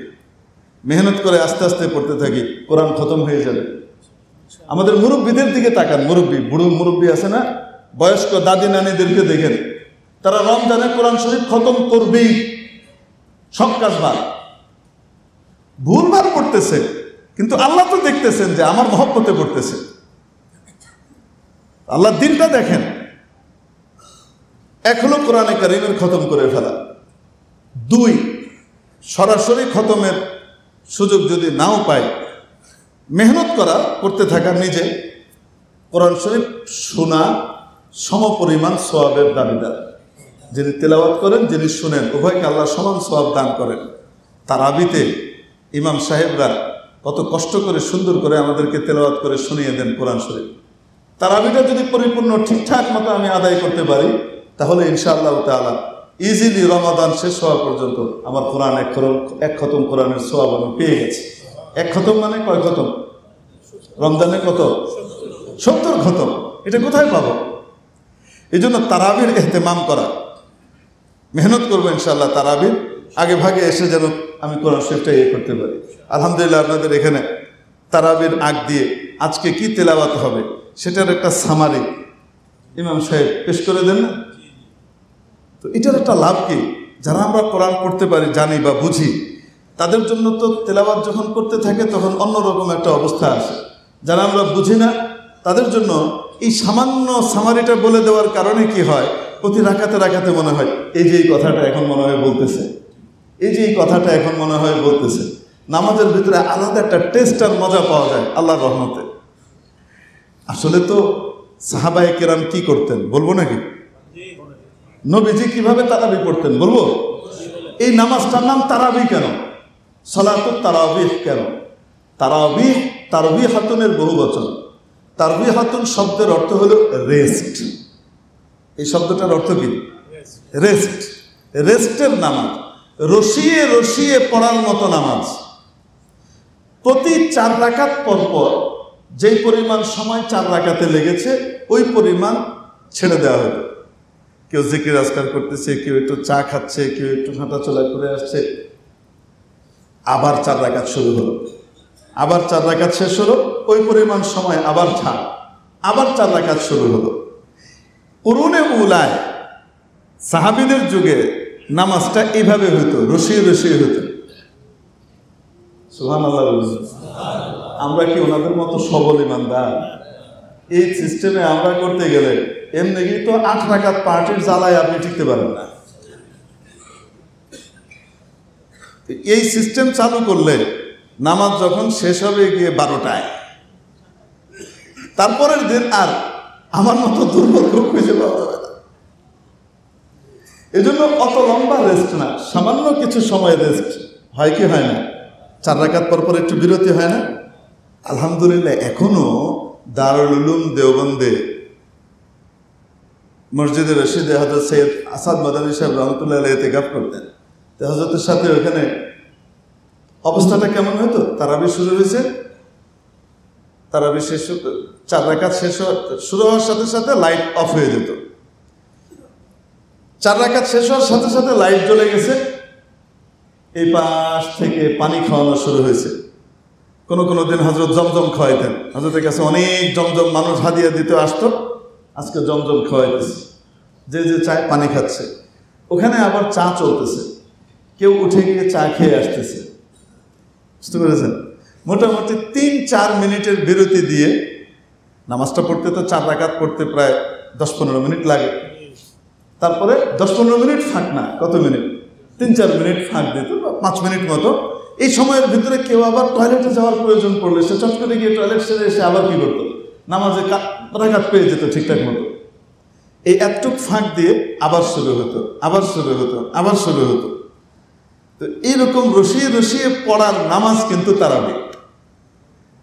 মেহনত করে আস্তে আস্তে পড়তে থাকি, কোরআন খতম হয়ে যাবে। আমাদের মুরব্বীদের দিকে তাকান, বুড়ো মুরব্বী আছে না, বয়স্ক দাদি নানিদেরকে দেখেন, তারা রমজানে কোরআন শরীফ খতম করবেই, সব কাজ বাদ, ভুলভাল পড়তেছে, কিন্তু আল্লাহ তো দেখতেছেন যে আমার মহব্বতে পড়তেছে। আল্লাহ দিনটা দেখেন। 1 হলো কোরআনে কারীমের খতম করে ফেলা, 2 সরাসরি খতমের সুযোগ যদি নাও পাই, মেহনত করা, করতে থাকা, নিজে কোরআন শরীফ শোনা সমপরিমাণ সওয়াবের দাবিদার। যিনি তেলাওয়াত করেন, যিনি শুনেন, উভয়কে আল্লাহ সমান সওয়াব দান করেন। তারাবিতে ইমাম সাহেবরা কত কষ্ট করে সুন্দর করে আমাদেরকে তেলাওয়াত করে শুনিয়ে দেন কোরআন শরীফ। তারাবিটা যদি পরিপূর্ণ ঠিকঠাক মতো আমি আদায় করতে পারি, তাহলে ইনশাআল্লাহ তাআলা ইজিলি রমাদান শেষ হওয়া পর্যন্ত আমার কোরআন 1 খতম কোরআনের সওয়াব আমি পেয়ে গেছি। 1 খতম মানে কয় খতম? রমজানে কত? 70 খতম। এটা কোথায় পাবো? এই জন্য তারাবির ইহতেমাম করা, মেহনত করবো ইনশাআল্লাহ। তারাবির আগে ভাগে এসে যেন আমি কোরআন শরীফটা করতে পারি। আলহামদুলিল্লাহ, আপনাদের এখানে তারাবির আগ দিয়ে আজকে কি তেলাওয়াত হবে সেটার একটা সামারি ইমাম সাহেব পেশ করে দেন না? তো এটার একটা লাভ কি? যারা আমরা কোরআন পড়তে পারি, জানি বা বুঝি, তাদের জন্য তো তেলাওয়াত যখন করতে থাকে তখন অন্যরকম একটা অবস্থা আসে। যারা আমরা বুঝি না, তাদের জন্য এই সামান্য সামারিটা বলে দেওয়ার কারণে কি হয়, প্রতি রাকাতে রাকাতে মনে হয় এই যে এই কথাটা এখন মনে হয় বলতেছে, এই যে এই কথাটা এখন মনে হয় বলতেছে। নামাজের ভিতরে আলাদা একটা টেস্ট আর মজা পাওয়া যায় আল্লাহর রহমতে। আসলে তো সাহাবায়ে কেরাম কি করতেন বলবো নাকি? নবীজি কিভাবে তারাবি পড়তেন বলবো? এই নামাজটার নাম তারাবি কেন? সালাতুত তারাবিহ কেন? তারাবিহ তারবিহাতুনের বহু বচন। তারবিহাতুন শব্দের অর্থ হলো রেস্ট। এই শব্দটার অর্থ কি? রেস্ট। রেস্টের নামাজ, রসিয়ে রসিয়ে পড়ার মতো নামাজ। প্রতি 4 রাকাত পর পর যেই পরিমাণ সময় 4 রাকাতে লেগেছে ওই পরিমাণ ছেড়ে দেওয়া হতো। কেউ জিকির আজকার করতেছে, কেউ একটু চা খাচ্ছে, কেউ একটু হাঁটাচলা করে আসছে, আবার 4 রাকাত শুরু হলো, আবার 4 রাকাত শেষ হলো, ওই পরিমাণ সময় আবার ছাড়, আবার 4 রাকাত শুরু হলো। কুরুনে উলায় সাহাবীদের যুগে নামাজটা এইভাবে হতো, রসিয়ে রসিয়ে হতো। সুবহানাল্লাহ। আমরা কি ওনাদের মতো সবল ইমানদার? এই সিস্টেমে আমরা করতে গেলে এমনি তো 8 রাকাত পার্টির জ্বালায় আপনি টিকতে পারেন না। এই সিস্টেম চালু করলে নামাজ যখন শেষ হবে গিয়ে 12টায়, তারপরের দিন আর আমার মতো দুর্বল কেউ খুঁজে পাওয়া যাবে না। এই জন্য অত লম্বা রেস্ট না, সামান্য কিছু সময় রেস্ট হয় কি হয় না? 4 রাকাত পর পর একটু বিরতি হয় না? আলহামদুলিল্লাহ এখনো দারুল উলুম দেওবন্দে মসজিদে রশিদে হযরত সৈয়দ আসাদ মাদানী সাহেব রহমতুল্লাহ আলাইহি ইতিকাফ করতেন। তো হযরতের সাথে ওখানে অবস্থাটা কেমন হতো? তারাবি শুরু হয়েছে, তারাবি শেষ, 4 রাকাত শেষ শুরু হওয়ার সাথে সাথে লাইট অফ হয়ে যেত। 4 রাকাত শেষ হওয়ার সাথে সাথে লাইট জ্বলে গেছে, এই পাশ থেকে পানি খাওয়ানো শুরু হয়েছে। কোনো কোনো দিন হযরত জমজম খাওয়াইতেন, হযরতের কাছে অনেক জমজম মানুষ হাদিয়া দিতে আসতো, আজকে জমজম খাওয়াইতেছে, যে যে চায় পানি খাচ্ছে। ওখানে আবার চা চলতেছে, কেউ উঠে গিয়ে চা খেয়ে আসতেছে, বুঝতে পেরেছেন? মোটামুটি 3-4 মিনিটের বিরতি দিয়ে নামাজটা পড়তে তো 4 রাকাত পড়তে প্রায় 10-15 মিনিট লাগে। তারপরে 10-15 মিনিট ফাঁক না, কত মিনিট? 3-4 মিনিট ফাঁক দিত, 5 মিনিট মতো। এই সময়ের ভিতরে কেউ আবার টয়লেটে যাওয়ার প্রয়োজন পড়লে সে চট করে গিয়ে টয়লেট সেরে এসে আবার কি করতো? নামাজে রাকাত পেয়ে যেত ঠিকঠাক মতো। এই একটুক ফাঁক দিয়ে আবার শুরু হতো, আবার শুরু হতো, আবার শুরু হতো। তো এইরকম রসিয়ে রসিয়ে পড়ার নামাজ কিন্তু তারাবি।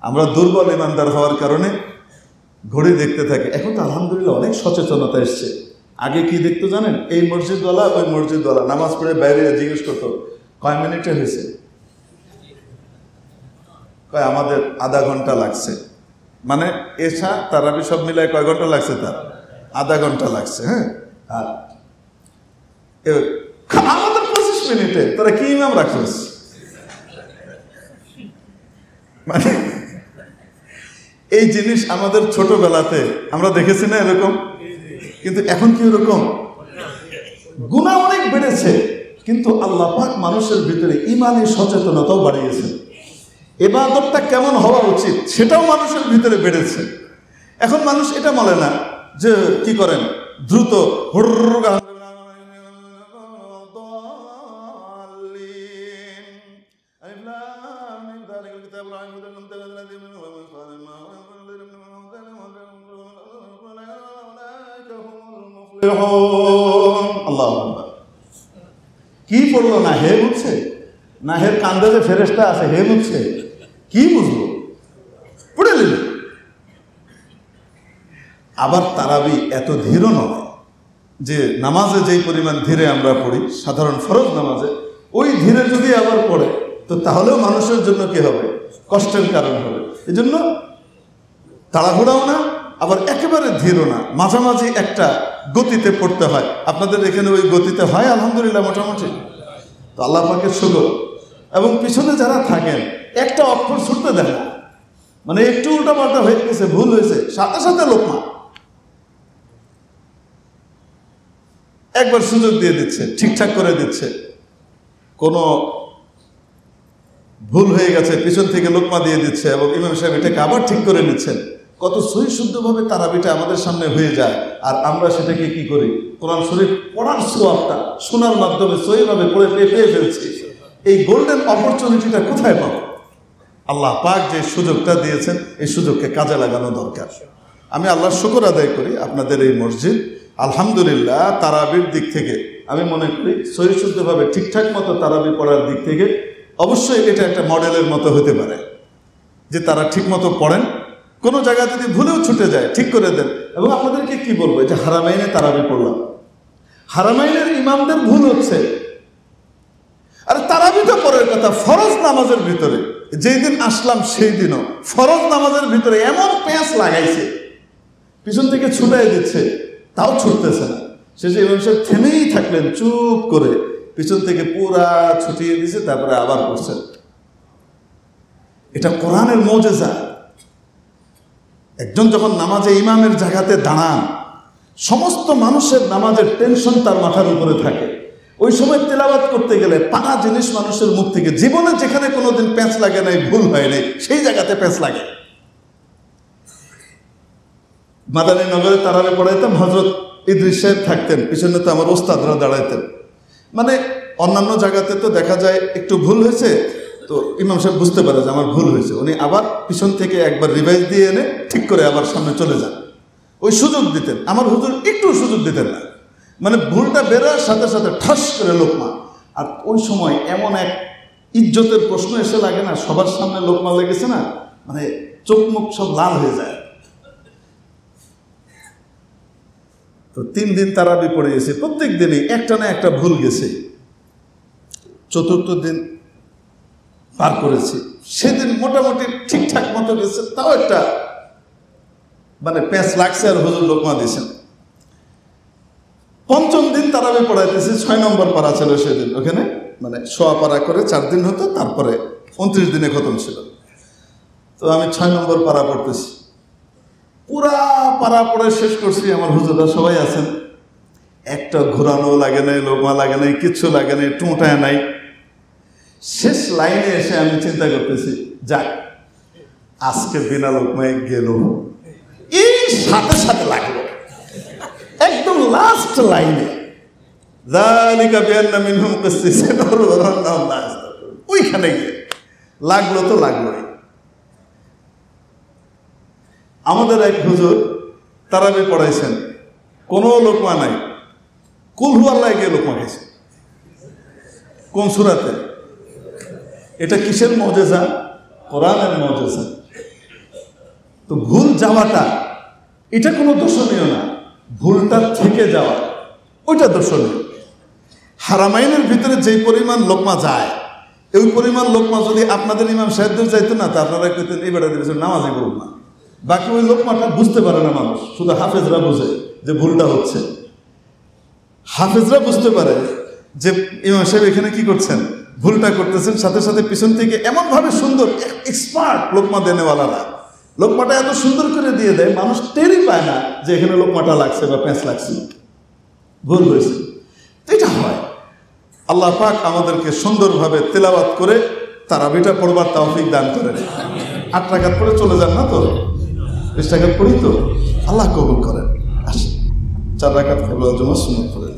আমরা দুর্বল ইমানদার হওয়ার কারণে ঘড়ি দেখতে থাকি। এখন তো আলহামদুলিল্লাহ অনেক সচেতনতা এসছে। আগে কি দেখতো জানেন? এই মসজিদওয়ালা ওই মসজিদওয়ালা নামাজ পড়ে বাইরে জিজ্ঞেস করতো কয় মিনিটে হয়েছে, কয় আমাদের আধা ঘন্টা লাগছে। মানে এশা তারাবি সব মিলায় কয় ঘন্টা লাগছে? তার আধা ঘন্টা লাগছে। হ্যাঁ, আর আমাদের 25 মিনিটে তোরা কি ইমাম রাখছিস? মানে এই জিনিস আমাদের ছোটবেলাতে আমরা দেখেছি না এরকম, কিন্তু এখন কি এরকম? গুনাহ অনেক বেড়েছে, কিন্তু আল্লাহ পাক মানুষের ভিতরে ইমানি সচেতনতাও বাড়িয়েছেন। ইবাদতটা কেমন হওয়া উচিত সেটাও মানুষের ভিতরে বেড়েছে। এখন মানুষ এটা বলে না যে কি করেন দ্রুত আল্লাহু আকবার। কি পড়লো না? হে বুঝছে না? হের কান্দে যে ফেরেশতা আছে হে বুঝছে? কি বুঝলো? পড়ে নিল। আবার তারাবি এত ধীর নয় যে নামাজে যেই পরিমাণ ধীরে আমরা পড়ি সাধারণ ফরজ নামাজে, ওই ধীরে যদি আবার পড়ে তো তাহলেও মানুষের জন্য কি হবে? কষ্টের কারণ হবে। এই জন্য তাড়াহুড়াও না, আবার একেবারে ধীরও না, মাঝামাঝি একটা গতিতে পড়তে হয়। আপনাদের এখানে ওই গতিতে হয় আলহামদুলিল্লাহ মোটামুটি। তো আল্লাহ পাকের শুকর। এবং পিছনে যারা থাকেন একটা অক্ষর ছুটতে দেন না, মানে একটু উল্টাপাল্টা হয়ে গেছে, ভুল হয়েছে, সাথে সাথে লোকমা একবার সুযোগ দিয়ে দিচ্ছে, ঠিকঠাক করে দিচ্ছে। কোনো ভুল হয়ে গেছে পিছন থেকে লোকমা দিয়ে দিচ্ছে এবং ইমাম সাহেব এটাকে আবার ঠিক করে নিচ্ছেন। কত সহি শুদ্ধভাবে তারাবিটা আমাদের সামনে হয়ে যায়, আর আমরা সেটাকে কি করি? কোরআন শরীফ পড়ার সোয়াবটা শোনার মাধ্যমে সহিভাবে পড়ে পেয়ে ফেলছি। এই গোল্ডেন অপরচুনিটিটা কোথায় পাবো? আল্লাহ পাক যে সুযোগটা দিয়েছেন এই সুযোগকে কাজে লাগানো দরকার। আমি আল্লাহর শুকর আদায় করি আপনাদের এই মসজিদ আলহামদুলিল্লাহ তারাবির দিক থেকে আমি মনে করি সহিশুদ্ধভাবে ঠিকঠাক মতো তারাবি পড়ার দিক থেকে অবশ্যই এটা একটা মডেলের মতো হতে পারে যে তারা ঠিক মতো পড়েন। কোনো জায়গা যদি ভুলেও ছুটে যায় ঠিক করে দেন। এবং আপনাদেরকে কি বলবো, যে হারামাইনে তারাবি পড়লাম, হারামাইনের ইমামদের ভুল হচ্ছে। আর তারাবি তো পরের কথা, ফরজ নামাজের ভিতরে যেই দিন আসলাম সেই দিনও ফরজ নামাজের ভিতরে এমন পেঁচ লাগাইছে, পিছন থেকে ছুটাই দিচ্ছে, তাও ছুটতেছে না। শেষে ইমাম সাহেব থেমেই থাকলেন চুপ করে, পিছন থেকে পুরা ছুটিয়ে দিছে, তারপরে আবার করছেন। এটা কোরআনের মুজিজা। একজন যখন নামাজে ইমামের জায়গাতে দাঁড়ান, সমস্ত মানুষের নামাজের টেনশন তার মাথার উপরে থাকে। ওই সময় তেলাওয়াত করতে গেলে পাড়া জিনিস মানুষের মুখ থেকে, জীবনে যেখানে কোনোদিন প্যাঁচ লাগে নাই, ভুল হয় নাই, সেই জায়গাতে প্যাঁচ লাগে। মাদানী নগরে তারাবি পড়াইতাম, হযরত ইদ্রিস সাহেব থাকতেন, পিছনে তো আমার ওস্তাদরা দাঁড়াইতেন। মানে অন্যান্য জায়গাতে তো দেখা যায় একটু ভুল হয়েছে তো ইমাম সাহেব বুঝতে পারে যে আমার ভুল হয়েছে, উনি আবার পিছন থেকে একবার রিভাইজ দিয়ে এনে ঠিক করে আবার সামনে চলে যান। ওই সুযোগ দিতেন। আমার হুজুর একটু সুযোগ দিতেন না, মানে ভুলটা বেরোর সাথে সাথে ঠাস করে লোকমা। আর ওই সময় এমন এক ইজ্জতের প্রশ্ন এসে লাগে না, সবার সামনে লোকমা লেগেছে না, মানে চোখ মুখ সব লাল হয়ে যায়। তো 3 দিন তারাবি পড়ে গেছে, প্রত্যেক দিনই একটা না একটা ভুল গেছে। 4র্থ দিন পার করেছি, সেদিন মোটামুটি ঠিকঠাক মতো গেছে, তাও একটা মানে প্যাঁচ লাগছে, আর হুজুর লোকমা দিয়েছেন। 5ম দিন তারাবি পড়াইতেছি, 6 নম্বর পারা ছিল সেদিন, ওখানে মানে সোয়া পারা করে 4 দিন হতো, তারপরে 29 দিনে খতম ছিল। তো আমি 6 নম্বর পারা পড়তেছি, পুরা পারা পড়ে শেষ করছি। আমার হুজুররা সবাই আছেন, একটা ঘোরানো লাগে নাই, লোকমা লাগে নাই, কিচ্ছু লাগে নাই, টুঁটায় নাই। শেষ লাইনে এসে আমি চিন্তা করতেছি, যাক আজকে বিনা লোকমায় গেল। এই সাথে সাথে লাগলো একদম লাস্ট লাইনে, ওইখানে গিয়ে লাগলো তো লাগলোই। আমাদের এক হুজুর তারাবি পড়াইছেন, কোনো লোকমা নাই, কুল হু আল্লাহ গিয়ে লোকমা গেছে। কোন সূরাতে? এটা কিসের মুজিজা? কোরআনের মুজিজা। তো ভুল যাওয়াটা এটা কোনো দোষণীয় না, ভুলটা থেকে যাওয়া ওইটা দোষণীয়। হারামাইনের ভিতরে যেই পরিমাণ লোকমা যায়, ওই পরিমাণ লোকমা যদি আপনাদের ইমাম সাহেবদের যাইতো না, তা আপনারা কইতেন এই বেটা দিয়েছেন নামাজই করুন না। বাকি ওই লোকমাটা বুঝতে পারে না মানুষ, শুধু হাফেজরা বোঝে যে ভুলটা হচ্ছে। হাফেজরা বুঝতে পারে যে ইমাম সাহেব এখানে কি করছেন, ভুলটা করতেছেন, সাথে সাথে পিছন থেকে এমনভাবে সুন্দর এক্সপার্ট লোকমা দেনেওয়ালারা লোকমাটা এত সুন্দর করে দিয়ে দেয়, মানুষ টেরই পায় না যে এখানে লোকমাটা লাগছে বা প্যাঁচ লাগছে, ভুল হয়েছে। এটা হয়। আল্লাহ পাক আমাদেরকে সুন্দরভাবে তেলাওয়াত করে তারাবিটা পড়বার তৌফিক দান করেন। 8 রাকাত পড়ে চলে যান না তো, 20 রাকাত পড়ি তো, আল্লাহ কবুল করেন। আসেন 4 রাকাত করবো, জমা সুন্নাত পড়ে।